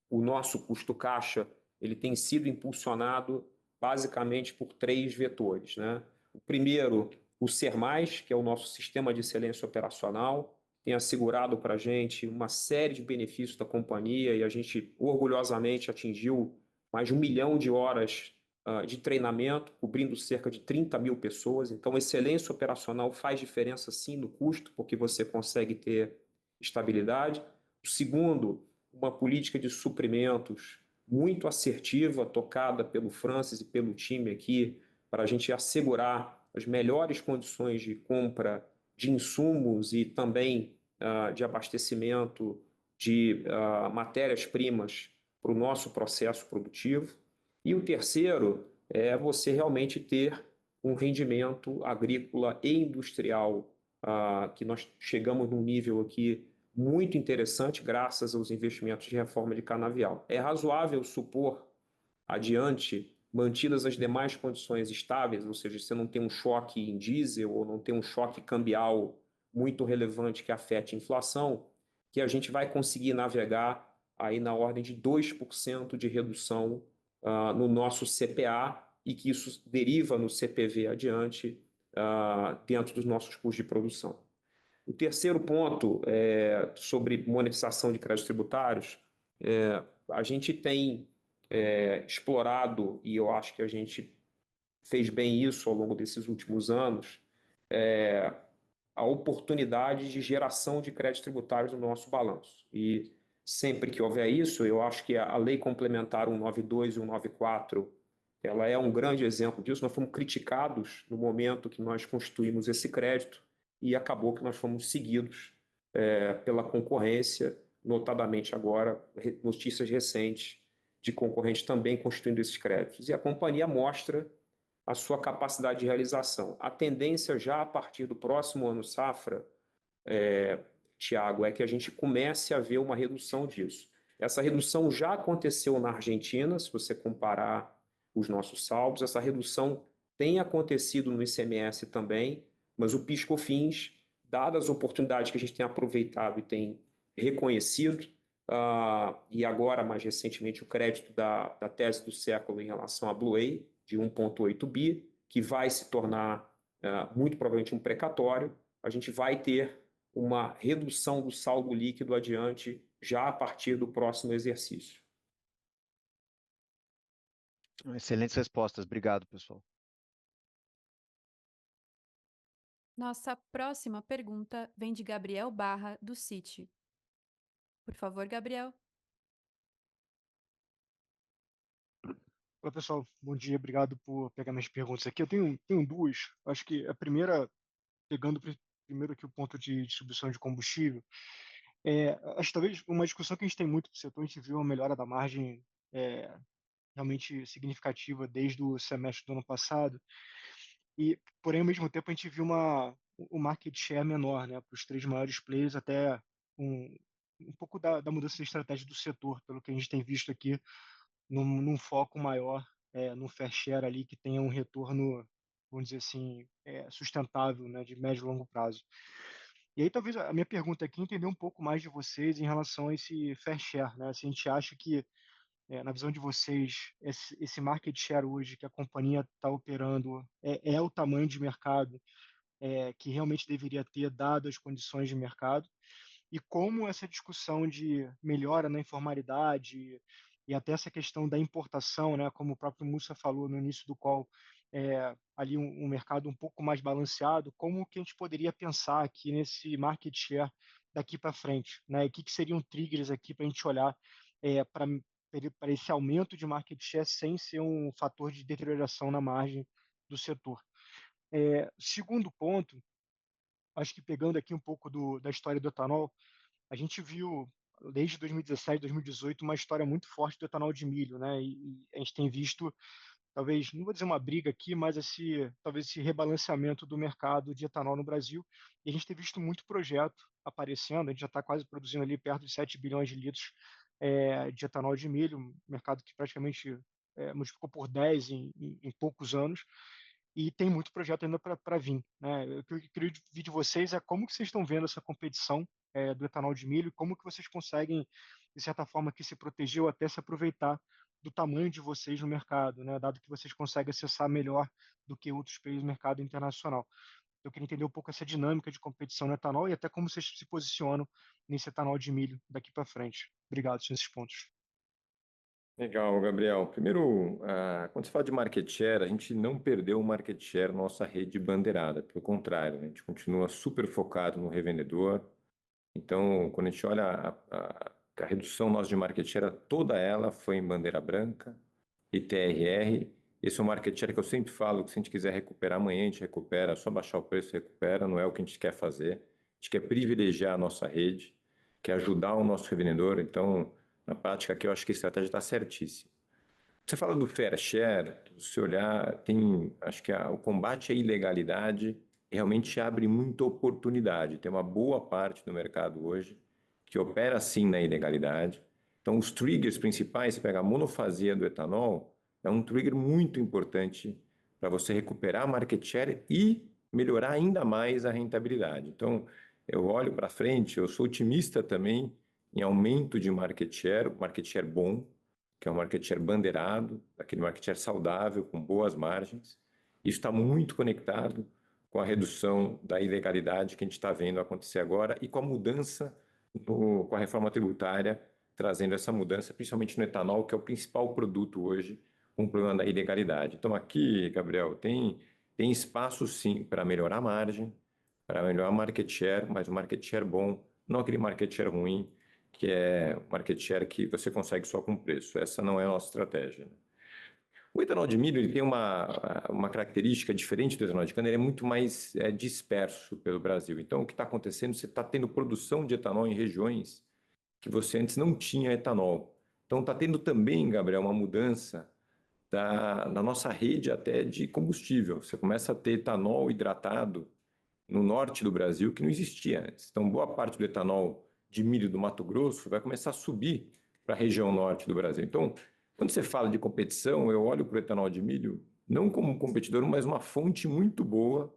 o nosso custo caixa ele tem sido impulsionado basicamente por 3 vetores, né? O primeiro, o Ser Mais, que é o nosso sistema de excelência operacional, tem assegurado para a gente uma série de benefícios da companhia e a gente orgulhosamente atingiu mais de 1 milhão de horas de treinamento, cobrindo cerca de 30 mil pessoas. Então, excelência operacional faz diferença sim no custo, porque você consegue ter estabilidade. O segundo, uma política de suprimentos muito assertiva, tocada pelo Francis e pelo time aqui, para a gente assegurar as melhores condições de compra de insumos e também de abastecimento de matérias-primas para o nosso processo produtivo. E o terceiro é você realmente ter um rendimento agrícola e industrial que nós chegamos num nível aqui muito interessante graças aos investimentos de reforma de canavial. É razoável supor, adiante, mantidas as demais condições estáveis, ou seja, você não tem um choque em diesel ou não tem um choque cambial muito relevante que afete a inflação, que a gente vai conseguir navegar aí na ordem de 2% de redução no nosso CPA e que isso deriva no CPV adiante dentro dos nossos custos de produção. O terceiro ponto sobre monetização de créditos tributários, a gente tem explorado, e eu acho que a gente fez bem isso ao longo desses últimos anos, a oportunidade de geração de créditos tributários no nosso balanço. E sempre que houver isso, eu acho que a Lei Complementar 192 e 194, ela é um grande exemplo disso. Nós fomos criticados no momento que nós constituímos esse crédito e acabou que nós fomos seguidos pela concorrência, notadamente agora, notícias recentes de concorrentes também constituindo esses créditos. E a companhia mostra a sua capacidade de realização. A tendência já a partir do próximo ano safra, Tiago, é que a gente comece a ver uma redução disso. Essa redução já aconteceu na Argentina, se você comparar os nossos saldos, essa redução tem acontecido no ICMS também, mas o PIS/COFINS, dadas as oportunidades que a gente tem aproveitado e tem reconhecido, e agora, mais recentemente, o crédito da tese do século em relação à Bluey, de 1,8 bi, que vai se tornar muito provavelmente um precatório, a gente vai ter uma redução do saldo líquido adiante já a partir do próximo exercício. Excelentes respostas. Obrigado, pessoal. Nossa próxima pergunta vem de Gabriel Barra, do Citi. Por favor, Gabriel. Olá, pessoal. Bom dia. Obrigado por pegar minhas perguntas aqui. Eu tenho duas. Acho que a primeira, pegando primeiro aqui o ponto de distribuição de combustível, acho que talvez uma discussão que a gente tem muito no setor, a gente viu uma melhora da margem realmente significativa desde o semestre do ano passado, porém, ao mesmo tempo, a gente viu um market share menor, né, para os 3 maiores players, até um pouco da mudança de estratégia do setor, pelo que a gente tem visto aqui, num foco maior no fair share ali, que tenha um retorno, vamos dizer assim, sustentável, né, de médio e longo prazo. E aí, talvez, a minha pergunta aqui é entender um pouco mais de vocês em relação a esse fair share, né? Se a gente acha que, na visão de vocês, esse market share hoje que a companhia está operando é o tamanho de mercado que realmente deveria ter, dado as condições de mercado, e como essa discussão de melhora na informalidade e até essa questão da importação, né, como o próprio Mussa falou no início do call, ali um mercado um pouco mais balanceado, como que a gente poderia pensar aqui nesse market share daqui para frente, né? E o que seriam triggers aqui para a gente olhar para esse aumento de market share sem ser um fator de deterioração na margem do setor. Segundo ponto, acho que pegando aqui um pouco da história do etanol, a gente viu desde 2017, 2018, uma história muito forte do etanol de milho, né? E a gente tem visto, talvez, não vou dizer uma briga aqui, mas talvez esse rebalanceamento do mercado de etanol no Brasil. E a gente tem visto muito projeto aparecendo, a gente já está quase produzindo ali perto de 7 bilhões de litros de etanol de milho, um mercado que praticamente multiplicou por 10 em poucos anos. E tem muito projeto ainda para vir, né? O que eu queria ouvir de vocês é como que vocês estão vendo essa competição do etanol de milho, como que vocês conseguem, de certa forma, que se proteger ou até se aproveitar do tamanho de vocês no mercado, né? Dado que vocês conseguem acessar melhor do que outros players no mercado internacional. Eu queria entender um pouco essa dinâmica de competição no etanol e até como vocês se posicionam nesse etanol de milho daqui para frente. Obrigado, são esses pontos. Legal, Gabriel. Primeiro, quando se fala de market share, a gente não perdeu o market share na nossa rede bandeirada. Pelo contrário, a gente continua super focado no revendedor. Então, quando a gente olha a redução nossa de market share, toda ela foi em bandeira branca e TRR. Esse é um market share que eu sempre falo que se a gente quiser recuperar amanhã, a gente recupera, só baixar o preço, recupera, não é o que a gente quer fazer. A gente quer privilegiar a nossa rede, quer ajudar o nosso revendedor. Então, na prática aqui, eu acho que a estratégia está certíssima. Você fala do fair share, se você olhar, acho que o combate à ilegalidade realmente abre muita oportunidade. Tem uma boa parte do mercado hoje que opera sim na ilegalidade. Então, os triggers principais, você pega a monofasia do etanol, é um trigger muito importante para você recuperar a market share e melhorar ainda mais a rentabilidade. Então, eu olho para frente, eu sou otimista também em aumento de market share bom, que é um market share bandeirado, aquele market share saudável, com boas margens. Isso está muito conectado com a redução da ilegalidade que a gente está vendo acontecer agora e com a mudança, com a reforma tributária, trazendo essa mudança, principalmente no etanol, que é o principal produto hoje com o problema da ilegalidade. Então aqui, Gabriel, tem espaço sim para melhorar a margem, para melhorar o market share, mas um market share bom, não aquele market share ruim, que é market share que você consegue só com preço. Essa não é a nossa estratégia, né? O etanol de milho ele tem uma característica diferente do etanol de cana, ele é muito mais disperso pelo Brasil. Então, o que está acontecendo, você está tendo produção de etanol em regiões que você antes não tinha etanol. Então, está tendo também, Gabriel, uma mudança da nossa rede até de combustível. Você começa a ter etanol hidratado no norte do Brasil que não existia antes. Então, boa parte do etanol de milho do Mato Grosso vai começar a subir para a região norte do Brasil. Então, quando você fala de competição, eu olho para o etanol de milho não como um competidor, mas uma fonte muito boa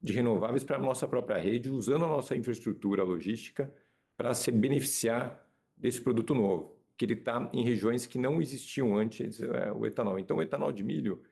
de renováveis para a nossa própria rede, usando a nossa infraestrutura logística para se beneficiar desse produto novo, que ele está em regiões que não existiam antes o etanol. Então, o etanol de milho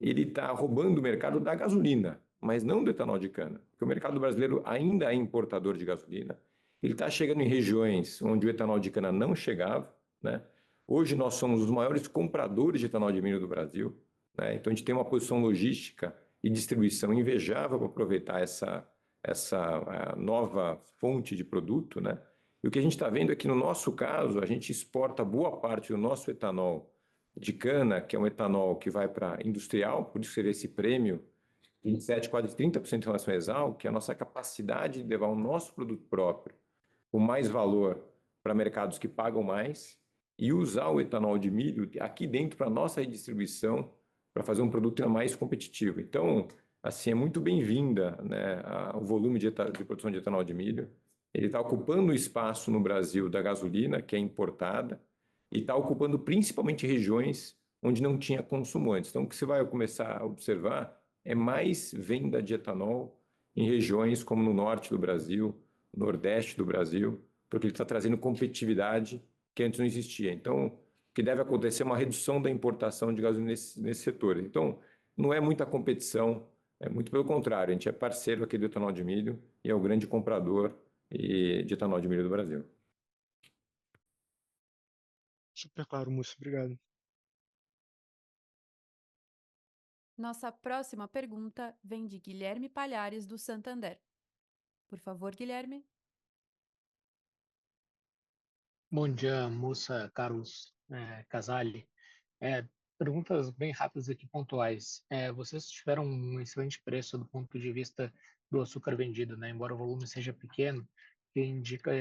ele está roubando o mercado da gasolina, mas não do etanol de cana, porque o mercado brasileiro ainda é importador de gasolina. Ele está chegando em regiões onde o etanol de cana não chegava, né? Hoje nós somos os maiores compradores de etanol de milho do Brasil, né? Então a gente tem uma posição logística e distribuição invejável para aproveitar essa nova fonte de produto, né? E o que a gente está vendo é que no nosso caso a gente exporta boa parte do nosso etanol de cana, que é um etanol que vai para industrial, por isso seria esse prêmio 27, quase 30% em relação ao Exal, que é a nossa capacidade de levar o nosso produto próprio com mais valor para mercados que pagam mais e usar o etanol de milho aqui dentro para a nossa redistribuição para fazer um produto ainda mais competitivo. Então, assim, é muito bem-vinda, né, o volume de produção de etanol de milho. Ele está ocupando o espaço no Brasil da gasolina, que é importada, e está ocupando principalmente regiões onde não tinha consumo antes. Então, o que você vai começar a observar é mais venda de etanol em regiões como no norte do Brasil, no nordeste do Brasil, porque ele está trazendo competitividade que antes não existia. Então, o que deve acontecer é uma redução da importação de gasolina nesse setor. Então, não é muita competição, é muito pelo contrário, a gente é parceiro aqui do etanol de milho e é o grande comprador de etanol de milho do Brasil. Super claro, Múcio. Obrigado. Nossa próxima pergunta vem de Guilherme Palhares, do Santander. Por favor, Guilherme. Bom dia, moça Carlos Casali. Perguntas bem rápidas aqui, pontuais. Vocês tiveram um excelente preço do ponto de vista do açúcar vendido, né? Embora o volume seja pequeno, que indica,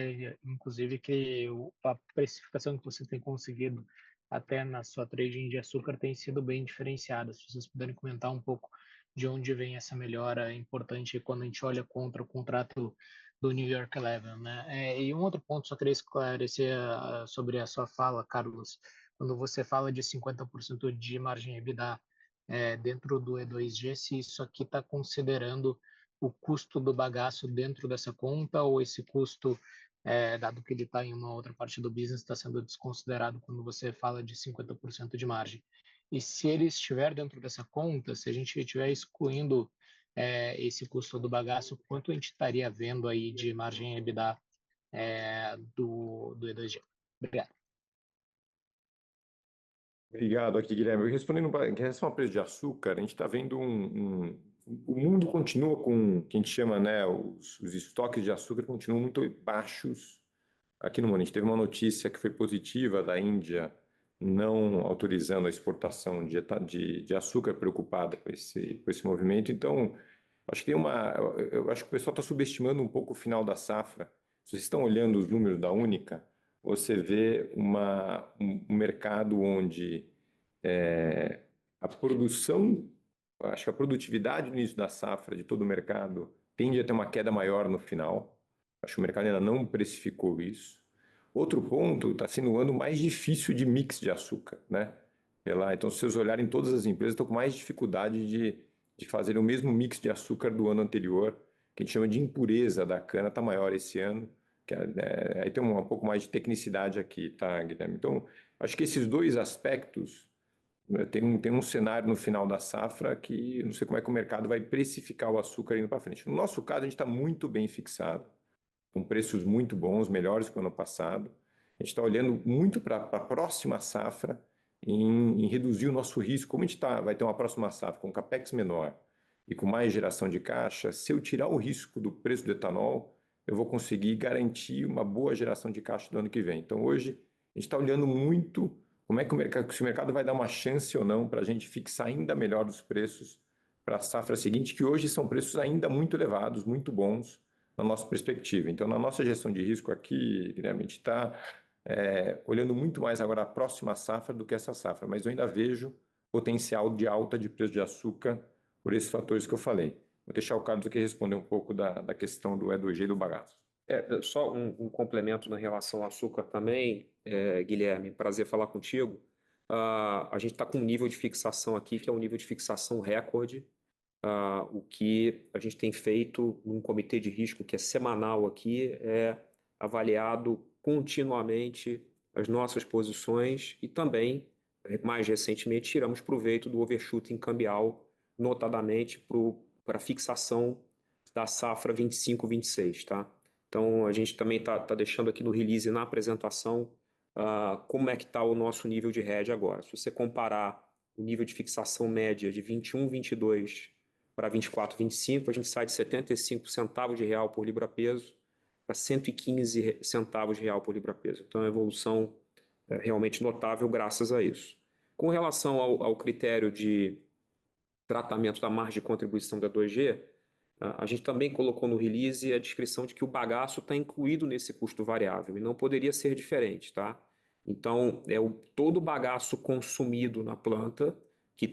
inclusive, que a precificação que você tem conseguido até na sua trading de açúcar tem sido bem diferenciada. Se vocês puderem comentar um pouco de onde vem essa melhora importante quando a gente olha contra o contrato do New York Eleven, né? E um outro ponto, só queria esclarecer sobre a sua fala, Carlos, quando você fala de 50% de margem EBITDA dentro do E2G, se isso aqui está considerando o custo do bagaço dentro dessa conta ou esse custo dado que ele está em uma outra parte do business, está sendo desconsiderado quando você fala de 50% de margem. E se ele estiver dentro dessa conta, se a gente estiver excluindo esse custo do bagaço, quanto a gente estaria vendo aí de margem EBITDA do E2G? Obrigado. Obrigado aqui, Guilherme. Respondendo em relação ao preço de açúcar, a gente está vendo o mundo continua com o que a gente chama, né, os estoques de açúcar continuam muito baixos aqui no mundo. A gente teve uma notícia que foi positiva da Índia não autorizando a exportação de açúcar, preocupada com esse movimento. Então, acho que eu acho que o pessoal está subestimando um pouco o final da safra. Se vocês estão olhando os números da Única, você vê um mercado onde a produção, acho que a produtividade no início da safra de todo o mercado tende a ter uma queda maior no final. Acho que o mercado ainda não precificou isso. Outro ponto, está sendo o ano mais difícil de mix de açúcar, né? Então, se vocês olharem, todas as empresas estão com mais dificuldade de fazer o mesmo mix de açúcar do ano anterior, que a gente chama de impureza da cana, está maior esse ano. Aí tem um pouco mais de tecnicidade aqui, tá, Guilherme? Então, acho que esses dois aspectos, né, tem um cenário no final da safra que não sei como é que o mercado vai precificar o açúcar indo para frente. No nosso caso, a gente está muito bem fixado, com preços muito bons, melhores que o ano passado. A gente está olhando muito para a próxima safra em reduzir o nosso risco. Como a gente vai ter uma próxima safra com capex menor e com mais geração de caixa, se eu tirar o risco do preço do etanol, eu vou conseguir garantir uma boa geração de caixa do ano que vem. Então, hoje, a gente está olhando muito como é que se o mercado vai dar uma chance ou não para a gente fixar ainda melhor os preços para a safra seguinte, que hoje são preços ainda muito elevados, muito bons, na nossa perspectiva. Então, na nossa gestão de risco aqui, Guilherme, a gente está olhando muito mais agora a próxima safra do que essa safra, mas eu ainda vejo potencial de alta de preço de açúcar por esses fatores que eu falei. Vou deixar o Carlos aqui responder um pouco da questão do E2G e do bagaço. Só um complemento na relação ao açúcar também, Guilherme, prazer falar contigo. A gente está com um nível de fixação aqui, que é um nível de fixação recorde, o que a gente tem feito num comitê de risco que é semanal aqui, é avaliado continuamente as nossas posições e também, mais recentemente, tiramos proveito do overshooting cambial, notadamente para fixação da safra 25-26, tá? Então, a gente também está deixando aqui no release, na apresentação, como é que está o nosso nível de hedge agora. Se você comparar o nível de fixação média de 21-22 para 24-25, a gente sai de 75 centavos de real por libra-peso para 115 centavos de real por libra-peso. Então, é uma evolução realmente notável graças a isso. Com relação ao critério de tratamento da margem de contribuição da 2G, a gente também colocou no release a descrição de que o bagaço está incluído nesse custo variável e não poderia ser diferente, tá? Então, todo o bagaço consumido na planta, que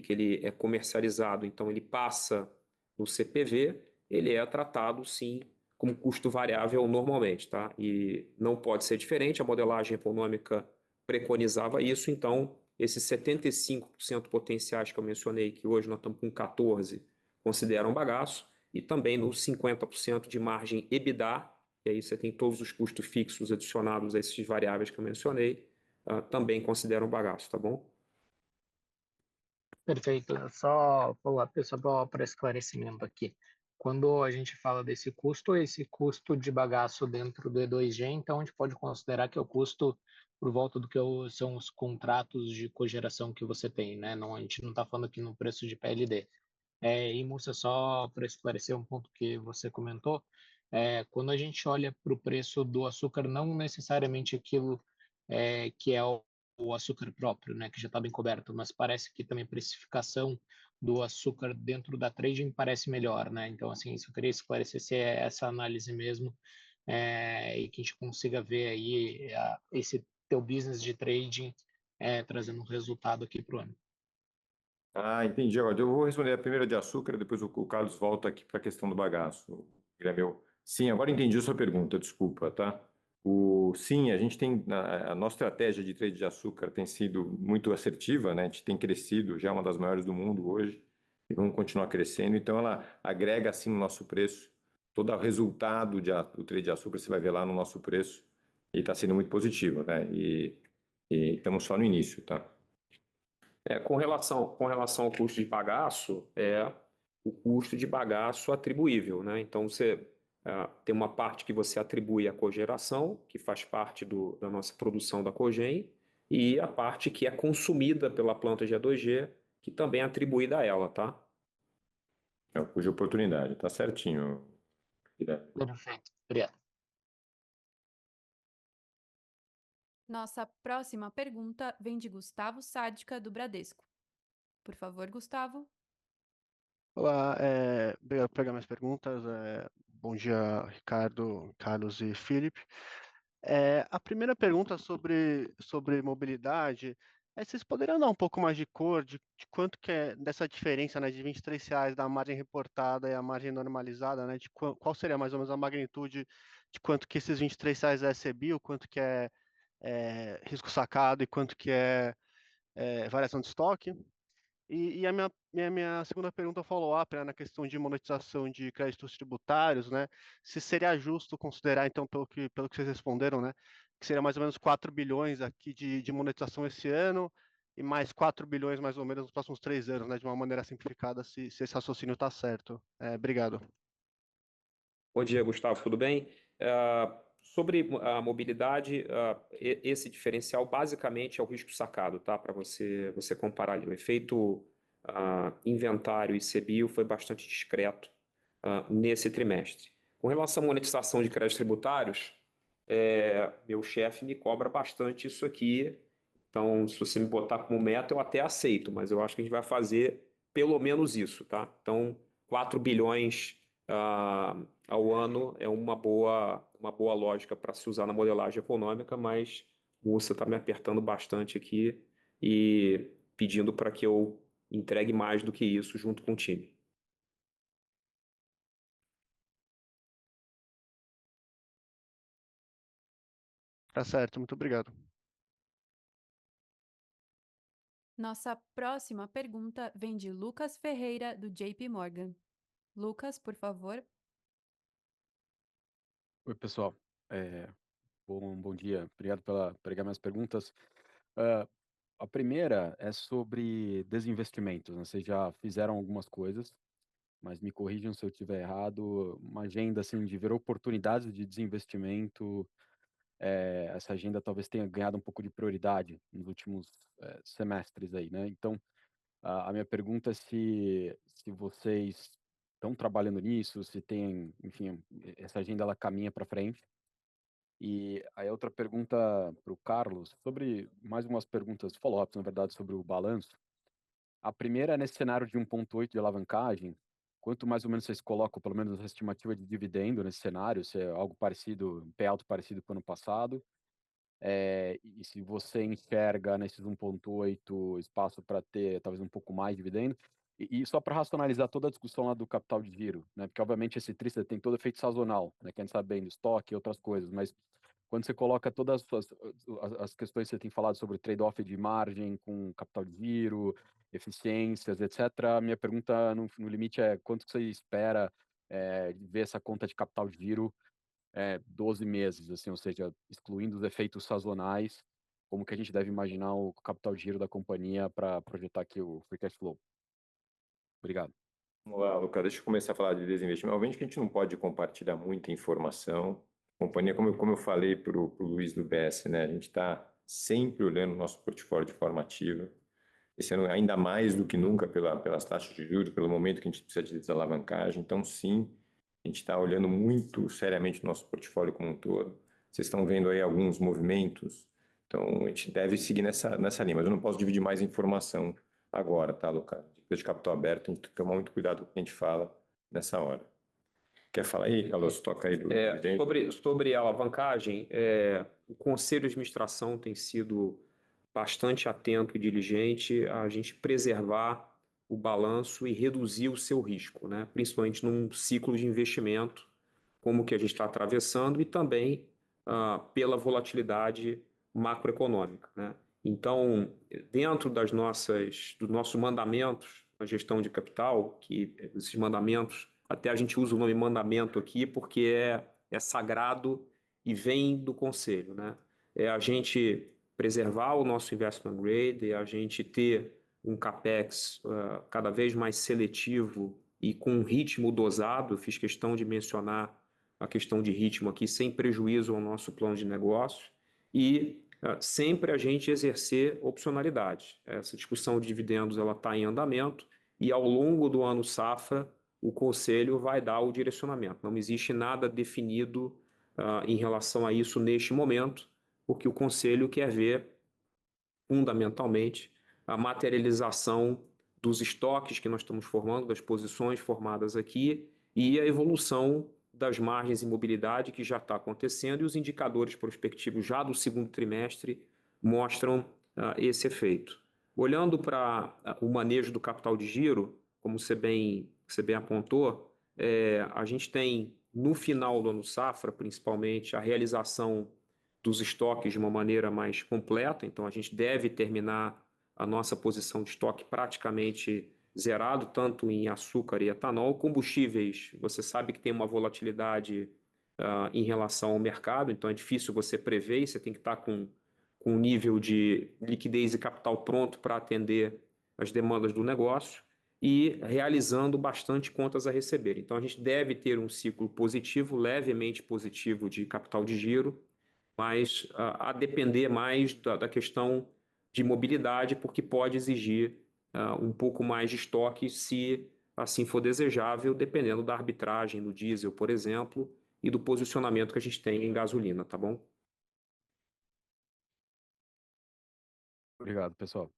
ele é comercializado, então ele passa no CPV, ele é tratado, sim, como custo variável normalmente, tá? E não pode ser diferente, a modelagem econômica preconizava isso, então esses 75% potenciais que eu mencionei, que hoje nós estamos com 14%, consideram bagaço, e também nos 50% de margem EBITDA, e aí você tem todos os custos fixos adicionados a esses variáveis que eu mencionei, também consideram bagaço, tá bom? Perfeito. Só para esclarecimento aqui. Quando a gente fala desse custo, esse custo de bagaço dentro do E2G, então a gente pode considerar que é o custo por volta do que são os contratos de cogeração que você tem, né? Não, a gente não está falando aqui no preço de PLD. E, Mussa, só para esclarecer um ponto que você comentou, quando a gente olha para o preço do açúcar, não necessariamente aquilo que é o açúcar próprio, né, que já está bem coberto, mas parece que também a precificação do açúcar dentro da trading parece melhor, né? Então, assim, isso eu queria esclarecer se é essa análise mesmo, e que a gente consiga ver aí esse teu business de trading trazendo um resultado aqui para o ano. Entendi. Agora, eu vou responder a primeira de açúcar, depois o Carlos volta aqui para a questão do bagaço. Guilherme, sim, agora entendi a sua pergunta, desculpa, tá? Sim, a gente tem, a nossa estratégia de trade de açúcar tem sido muito assertiva, né? A gente tem crescido, já é uma das maiores do mundo hoje, e vamos continuar crescendo, então ela agrega, assim, no nosso preço todo o resultado do trade de açúcar você vai ver lá no nosso preço e está sendo muito positivo, né? E estamos só no início, tá? Com relação ao custo de bagaço, o custo de bagaço atribuível, né? Então, você tem uma parte que você atribui à cogeração, que faz parte da nossa produção da cogen, e a parte que é consumida pela planta G2G, que também é atribuída a ela, tá? É o custo de oportunidade, tá certinho, Guilherme. Perfeito. Obrigado. Nossa próxima pergunta vem de Gustavo Sádica, do Bradesco. Por favor, Gustavo. Olá, obrigado por pegar minhas perguntas. Bom dia, Ricardo, Carlos e Felipe. A primeira pergunta sobre mobilidade vocês poderiam dar um pouco mais de cor de quanto que é dessa diferença, né, de R$ 23 da margem reportada e a margem normalizada, né, de qual seria mais ou menos a magnitude de quanto que esses R$ 23 é CBIO, quanto que é risco sacado e quanto que é variação de estoque? E a minha segunda pergunta follow-up, né, na questão de monetização de créditos tributários, né, se seria justo considerar, então, pelo que vocês responderam, né, que seria mais ou menos 4 bilhões aqui de monetização esse ano e mais 4 bilhões mais ou menos nos próximos 3 anos, né, de uma maneira simplificada, se esse raciocínio está certo. Obrigado. Bom dia, Gustavo, tudo bem? Sobre a mobilidade, esse diferencial basicamente é o risco sacado, tá? Para você comparar ali. O efeito inventário e CBIO foi bastante discreto nesse trimestre. Com relação à monetização de créditos tributários, meu chefe me cobra bastante isso aqui. Então, se você me botar como meta, eu até aceito, mas eu acho que a gente vai fazer pelo menos isso, tá? Então, 4 bilhões ao ano é uma boa lógica para se usar na modelagem econômica, mas o Mussa está me apertando bastante aqui e pedindo para que eu entregue mais do que isso junto com o time. Tá certo, muito obrigado. Nossa próxima pergunta vem de Lucas Ferreira, do JP Morgan. Lucas, por favor. Oi, pessoal. Bom dia. Obrigado por pegar minhas perguntas. A primeira é sobre desinvestimentos, né? Vocês já fizeram algumas coisas, mas me corrijam se eu estiver errado. Uma agenda assim, de ver oportunidades de desinvestimento, essa agenda talvez tenha ganhado um pouco de prioridade nos últimos semestres aí, né? Então, a minha pergunta é se vocês estão trabalhando nisso, se tem, enfim, essa agenda ela caminha para frente. E aí outra pergunta para o Carlos, sobre mais umas perguntas follow-ups, na verdade, sobre o balanço. A primeira é nesse cenário de 1,8 de alavancagem, quanto mais ou menos vocês colocam, pelo menos a estimativa de dividendo nesse cenário, se é algo parecido, um payout parecido com o ano passado, e se você enxerga nesses 1,8 espaço para ter talvez um pouco mais de dividendo, e só para racionalizar toda a discussão lá do capital de giro, né? Porque obviamente esse TRI tem todo efeito sazonal, né? Que a gente sabe bem do estoque e outras coisas, mas quando você coloca todas as questões que você tem falado sobre trade-off de margem com capital de giro, eficiências, etc., a minha pergunta no limite é quanto que você espera de ver essa conta de capital de giro 12 meses, assim, ou seja, excluindo os efeitos sazonais, como que a gente deve imaginar o capital de giro da companhia para projetar aqui o free cash flow? Obrigado. Vamos lá, Lucas, deixa eu começar a falar de desinvestimento. Obviamente que a gente não pode compartilhar muita informação. A companhia, como eu falei para o Luiz do BS, né, a gente está sempre olhando o nosso portfólio de forma ativa. Esse ano, ainda mais do que nunca, pelas taxas de juros, pelo momento que a gente precisa de desalavancagem. Então, sim, a gente está olhando muito seriamente o nosso portfólio como um todo. Vocês estão vendo aí alguns movimentos. Então, a gente deve seguir nessa linha. Mas eu não posso dividir mais informação agora, tá, Lucas? De capital aberto, a gente tem que tomar muito cuidado com o que a gente fala nessa hora. Quer falar aí, Carlos? Toca aí do Sobre a alavancagem, o Conselho de Administração tem sido bastante atento e diligente a gente preservar o balanço e reduzir o seu risco, né? Principalmente num ciclo de investimento como o que a gente está atravessando e também pela volatilidade macroeconômica, né? Então, dentro dos nossos mandamentos na gestão de capital, que esses mandamentos até a gente usa o nome mandamento aqui porque é sagrado e vem do conselho, né? É a gente preservar o nosso investment grade, é a gente ter um capex cada vez mais seletivo e com um ritmo dosado. Fiz questão de mencionar a questão de ritmo aqui, sem prejuízo ao nosso plano de negócio, e sempre a gente exercer opcionalidade. Essa discussão de dividendos ela está em andamento e ao longo do ano safra o Conselho vai dar o direcionamento. Não existe nada definido em relação a isso neste momento, porque o Conselho quer ver fundamentalmente a materialização dos estoques que nós estamos formando, das posições formadas aqui e a evolução das margens em mobilidade que já está acontecendo, e os indicadores prospectivos já do segundo trimestre mostram esse efeito. Olhando para o manejo do capital de giro, como você bem apontou, a gente tem no final do ano safra, principalmente, a realização dos estoques de uma maneira mais completa. Então a gente deve terminar a nossa posição de estoque praticamente zerado, tanto em açúcar e etanol. Combustíveis, você sabe que tem uma volatilidade em relação ao mercado, então é difícil você prever, e você tem que estar com um nível de liquidez e capital pronto para atender as demandas do negócio e realizando bastante contas a receber. Então a gente deve ter um ciclo positivo, levemente positivo de capital de giro, mas a depender mais da questão de mobilidade, porque pode exigir um pouco mais de estoque, se assim for desejável, dependendo da arbitragem do diesel, por exemplo, e do posicionamento que a gente tem em gasolina, tá bom? Obrigado, pessoal.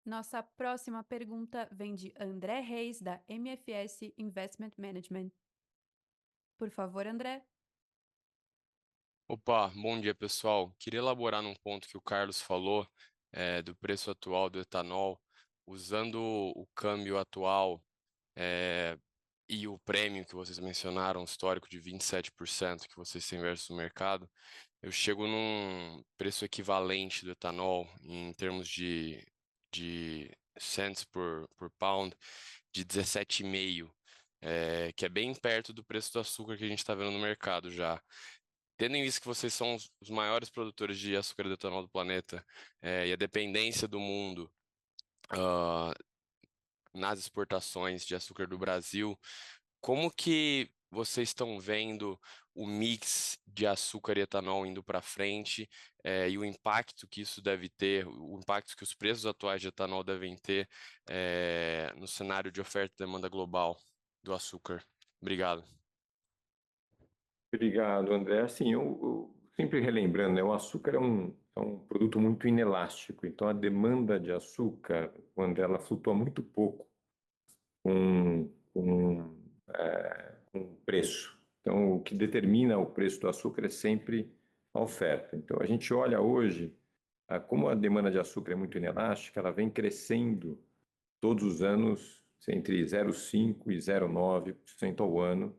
Nossa próxima pergunta vem de André Reis, da MFS Investment Management. Por favor, André. Opa, bom dia, pessoal. Queria elaborar num ponto que o Carlos falou, do preço atual do etanol, usando o câmbio atual e o prêmio que vocês mencionaram, histórico de 27% que vocês têm versus o mercado, eu chego num preço equivalente do etanol em termos de cents por pound de 17,5, que é bem perto do preço do açúcar que a gente está vendo no mercado já. Tendo em vista que vocês são os maiores produtores de açúcar e de etanol do planeta, e a dependência do mundo nas exportações de açúcar do Brasil, como que vocês estão vendo o mix de açúcar e etanol indo para frente, e o impacto que isso deve ter, o impacto que os preços atuais de etanol devem ter no cenário de oferta e demanda global do açúcar? Obrigado. Obrigado, André. Assim, eu sempre relembrando, né, o açúcar é um produto muito inelástico, então a demanda de açúcar, quando ela flutua muito pouco com o preço. Então, o que determina o preço do açúcar é sempre a oferta. Então, a gente olha hoje, como a demanda de açúcar é muito inelástica, ela vem crescendo todos os anos entre 0,5% e 0,9% ao ano,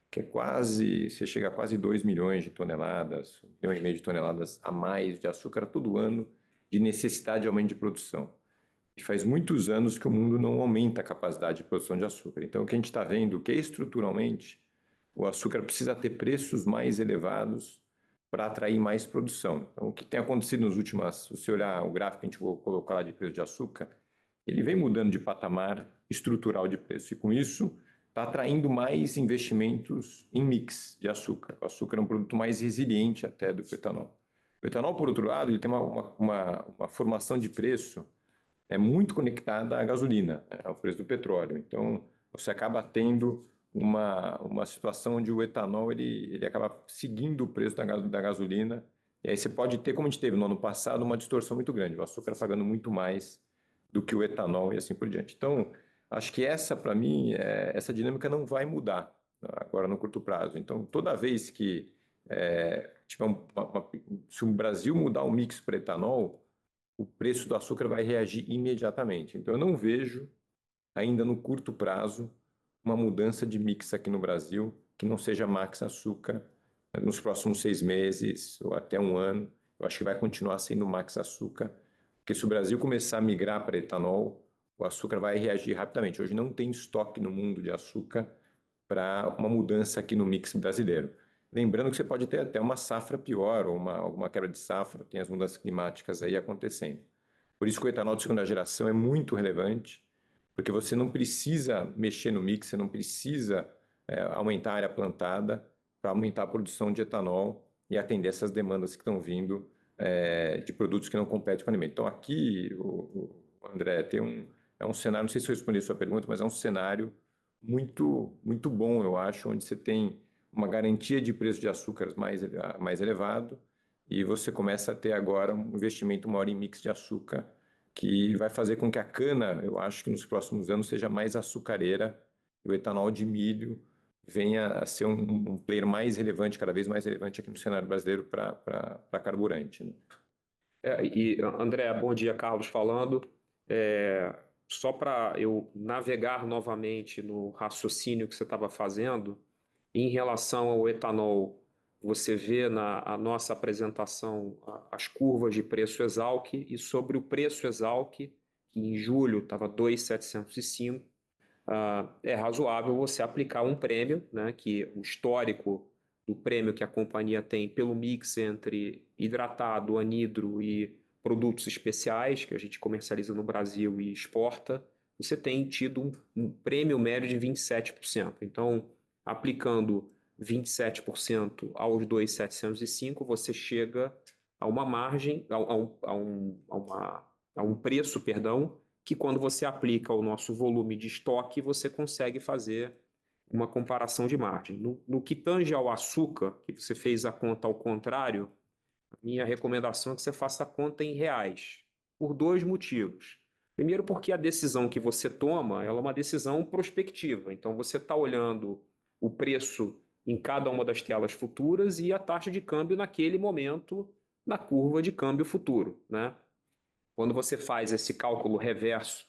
que é quase, você chega a quase 2 milhões de toneladas, 1,5 milhão de toneladas a mais de açúcar todo ano, de necessidade de aumento de produção. E faz muitos anos que o mundo não aumenta a capacidade de produção de açúcar. Então, o que a gente está vendo é que, estruturalmente, o açúcar precisa ter preços mais elevados para atrair mais produção. Então, o que tem acontecido nos últimos... Se você olhar o gráfico que a gente colocou lá de preço de açúcar, ele vem mudando de patamar estrutural de preço. E, com isso, está atraindo mais investimentos em mix de açúcar. O açúcar é um produto mais resiliente até do que o etanol. O etanol, por outro lado, ele tem uma formação de preço muito conectada à gasolina, ao preço do petróleo. Então, você acaba tendo uma situação onde o etanol ele acaba seguindo o preço da gasolina, e aí você pode ter, como a gente teve no ano passado, uma distorção muito grande, o açúcar pagando muito mais do que o etanol e assim por diante. Então, acho que essa, para mim, essa dinâmica não vai mudar agora no curto prazo. Então, toda vez que tiver se o Brasil mudar o mix para etanol, o preço do açúcar vai reagir imediatamente. Então, eu não vejo ainda no curto prazo uma mudança de mix aqui no Brasil que não seja Max Açúcar nos próximos 6 meses ou até um ano. Eu acho que vai continuar sendo Max Açúcar, porque se o Brasil começar a migrar para etanol, o açúcar vai reagir rapidamente. Hoje não tem estoque no mundo de açúcar para uma mudança aqui no mix brasileiro. Lembrando que você pode ter até uma safra pior ou alguma quebra de safra, tem as mudanças climáticas aí acontecendo. Por isso que o etanol de segunda geração é muito relevante, porque você não precisa mexer no mix, você não precisa aumentar a área plantada para aumentar a produção de etanol e atender essas demandas que estão vindo de produtos que não competem com o alimento. Então aqui, o André, é um cenário, não sei se eu respondi a sua pergunta, mas é um cenário muito bom, eu acho, onde você tem uma garantia de preço de açúcar mais elevado e você começa a ter agora um investimento maior em mix de açúcar que vai fazer com que a cana, eu acho que nos próximos anos, seja mais açucareira e o etanol de milho venha a ser um player mais relevante, cada vez mais relevante aqui no cenário brasileiro para carburante, né? André, bom dia, Carlos falando. Só para eu navegar novamente no raciocínio que você estava fazendo, em relação ao etanol, você vê na nossa apresentação as curvas de preço Exalc, e sobre o preço Exalc, que em julho estava 2.705, é razoável você aplicar um prêmio, né, que o histórico do prêmio que a companhia tem pelo mix entre hidratado, anidro e produtos especiais, que a gente comercializa no Brasil e exporta, você tem tido um prêmio médio de 27%. Então, aplicando 27% aos 2.705, você chega a uma margem, a um preço, perdão, que quando você aplica o nosso volume de estoque, você consegue fazer uma comparação de margem. No que tange ao açúcar, que você fez a conta ao contrário, a minha recomendação é que você faça a conta em reais, por dois motivos. Primeiro, porque a decisão que você toma ela é uma decisão prospectiva. Então, você está olhando o preço em cada uma das telas futuras e a taxa de câmbio naquele momento na curva de câmbio futuro, né? Quando você faz esse cálculo reverso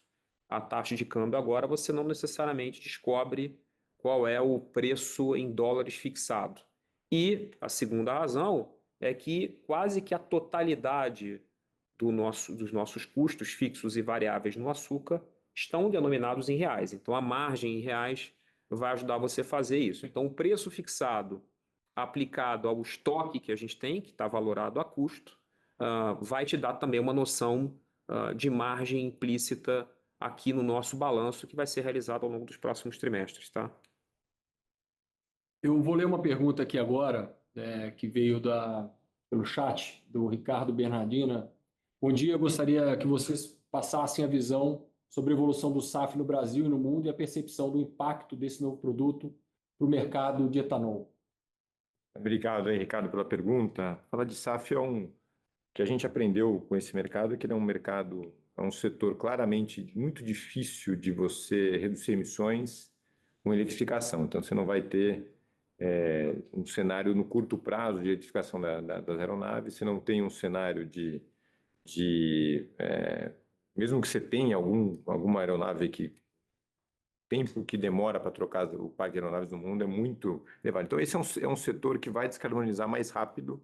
à taxa de câmbio agora, você não necessariamente descobre qual é o preço em dólares fixado. E a segunda razão é que quase que a totalidade dos nossos custos fixos e variáveis no açúcar estão denominados em reais. Então, a margem em reais vai ajudar você a fazer isso. Então, o preço fixado aplicado ao estoque que a gente tem, que está valorado a custo, vai te dar também uma noção de margem implícita aqui no nosso balanço, que vai ser realizado ao longo dos próximos trimestres, tá? Eu vou ler uma pergunta aqui agora, que veio pelo chat, do Ricardo Bernardina. Bom dia, eu gostaria que vocês passassem a visão sobre a evolução do SAF no Brasil e no mundo e a percepção do impacto desse novo produto para o mercado de etanol. Obrigado aí, Ricardo, pela pergunta. Falar de SAF que a gente aprendeu com esse mercado, que ele é um setor claramente muito difícil de você reduzir emissões com eletrificação. Então, você não vai ter um cenário no curto prazo de eletrificação das aeronaves, você não tem um cenário mesmo que você tenha alguma aeronave que tempo que demora para trocar o parque de aeronaves no mundo é muito elevado. Então, esse é um setor que vai descarbonizar mais rápido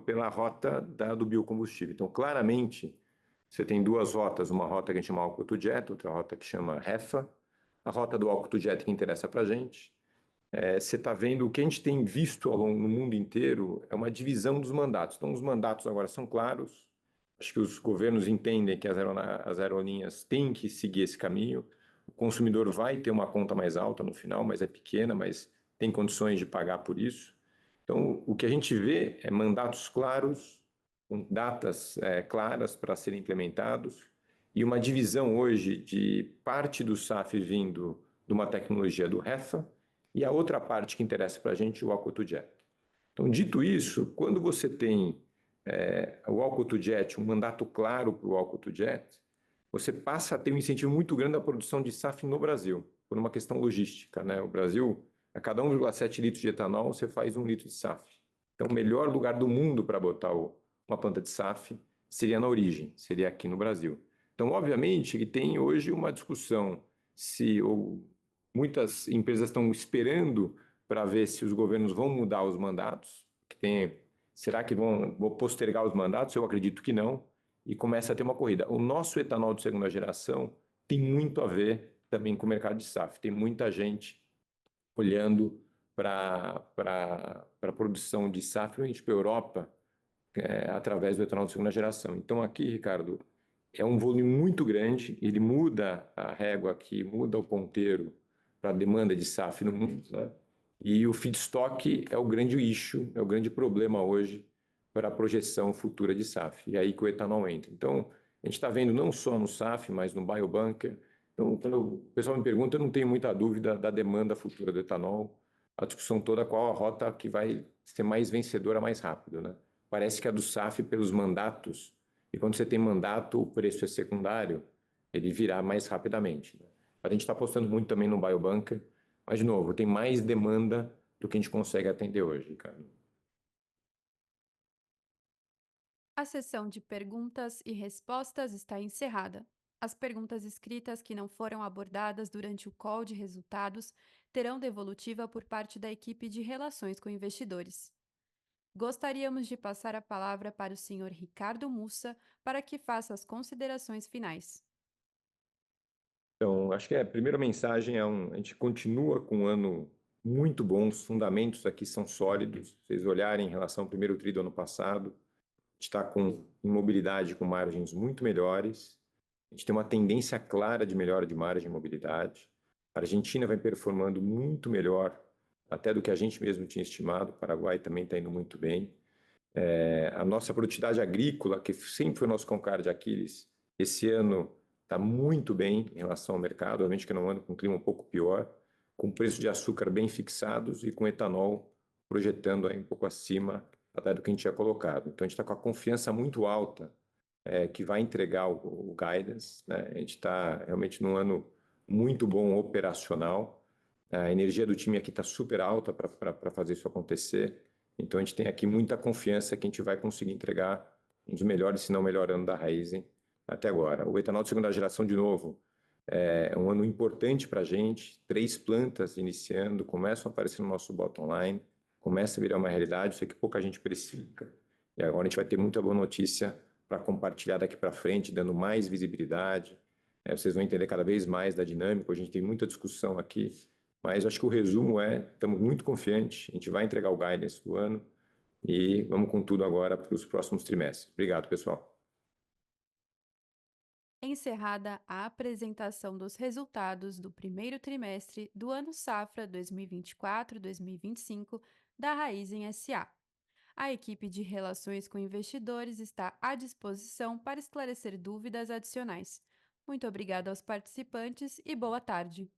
pela rota do biocombustível. Então, claramente, você tem duas rotas, uma rota que a gente chama álcool to jet, outra rota que chama HEFA. A rota do álcool to jet que interessa para a gente. Você está vendo o que a gente tem visto no mundo inteiro é uma divisão dos mandatos. Então, os mandatos agora são claros. Acho que os governos entendem que as aerolinhas têm que seguir esse caminho. O consumidor vai ter uma conta mais alta no final, mas é pequena, mas tem condições de pagar por isso. Então, o que a gente vê é mandatos claros, com datas claras para serem implementados, e uma divisão hoje de parte do SAF vindo de uma tecnologia do HEFA, e a outra parte que interessa para a gente, o álcool to jet. Então, dito isso, quando você tem o álcool to jet, um mandato claro para o álcool to jet, você passa a ter um incentivo muito grande à produção de SAF no Brasil, por uma questão logística, né? O Brasil, a cada 1,7 litros de etanol, você faz 1 litro de SAF. Então, o melhor lugar do mundo para botar uma planta de SAF seria na origem, seria aqui no Brasil. Então, obviamente, que tem hoje uma discussão muitas empresas estão esperando para ver se os governos vão mudar os mandatos. Será que vão postergar os mandatos? Eu acredito que não. e começa a ter uma corrida. O nosso etanol de segunda geração tem muito a ver também com o mercado de SAF. Tem muita gente olhando para a produção de SAF, principalmente para a Europa, através do etanol de segunda geração. Então aqui, Ricardo, é um volume muito grande, ele muda a régua aqui, muda o ponteiro para a demanda de SAF no mundo, né? E o feedstock é o grande issue, é o grande problema hoje para a projeção futura de SAF. E é aí que o etanol entra. Então, a gente está vendo não só no SAF, mas no biobunker. Então, quando o pessoal me pergunta, eu não tenho muita dúvida da demanda futura do etanol. A discussão toda qual a rota que vai ser mais vencedora mais rápido, né? Parece que a do SAF pelos mandatos, e quando você tem mandato, o preço é secundário, ele virá mais rapidamente, né? A gente está apostando muito também no biobunker, mas, de novo, tem mais demanda do que a gente consegue atender hoje, Ricardo. A sessão de perguntas e respostas está encerrada. As perguntas escritas que não foram abordadas durante o call de resultados terão devolutiva por parte da equipe de relações com investidores. Gostaríamos de passar a palavra para o Sr. Ricardo Mussa para que faça as considerações finais. Então, acho que a primeira mensagem é a gente continua com um ano muito bom, os fundamentos aqui são sólidos. Se vocês olharem em relação ao primeiro tri do ano passado, a gente está com imobilidade com margens muito melhores. A gente tem uma tendência clara de melhora de margem e mobilidade. A Argentina vai performando muito melhor até do que a gente mesmo tinha estimado. O Paraguai também está indo muito bem. A nossa produtividade agrícola, que sempre foi o nosso calcanhar de Aquiles, esse ano está muito bem em relação ao mercado. Obviamente que não anda com um clima um pouco pior, com preço de açúcar bem fixados e com etanol projetando aí um pouco acima até do que a gente tinha colocado. Então, a gente está com a confiança muito alta que vai entregar o guidance, né? A gente está realmente num ano muito bom operacional. A energia do time aqui está super alta para fazer isso acontecer. Então, a gente tem aqui muita confiança que a gente vai conseguir entregar um dos melhores, se não o melhor ano da Raízen até agora. O etanol de segunda geração, de novo, é um ano importante para a gente. 3 plantas iniciando, começam a aparecer no nosso bottom line, começa a virar uma realidade, isso é que pouca gente precifica. E agora a gente vai ter muita boa notícia para compartilhar daqui para frente, dando mais visibilidade. Vocês vão entender cada vez mais da dinâmica. A gente tem muita discussão aqui, mas acho que o resumo estamos muito confiantes, a gente vai entregar o guidance do ano e vamos com tudo agora para os próximos trimestres. Obrigado, pessoal. Encerrada a apresentação dos resultados do primeiro trimestre do ano safra 2024-2025 da Raízen S.A. A equipe de relações com investidores está à disposição para esclarecer dúvidas adicionais. Muito obrigada aos participantes e boa tarde.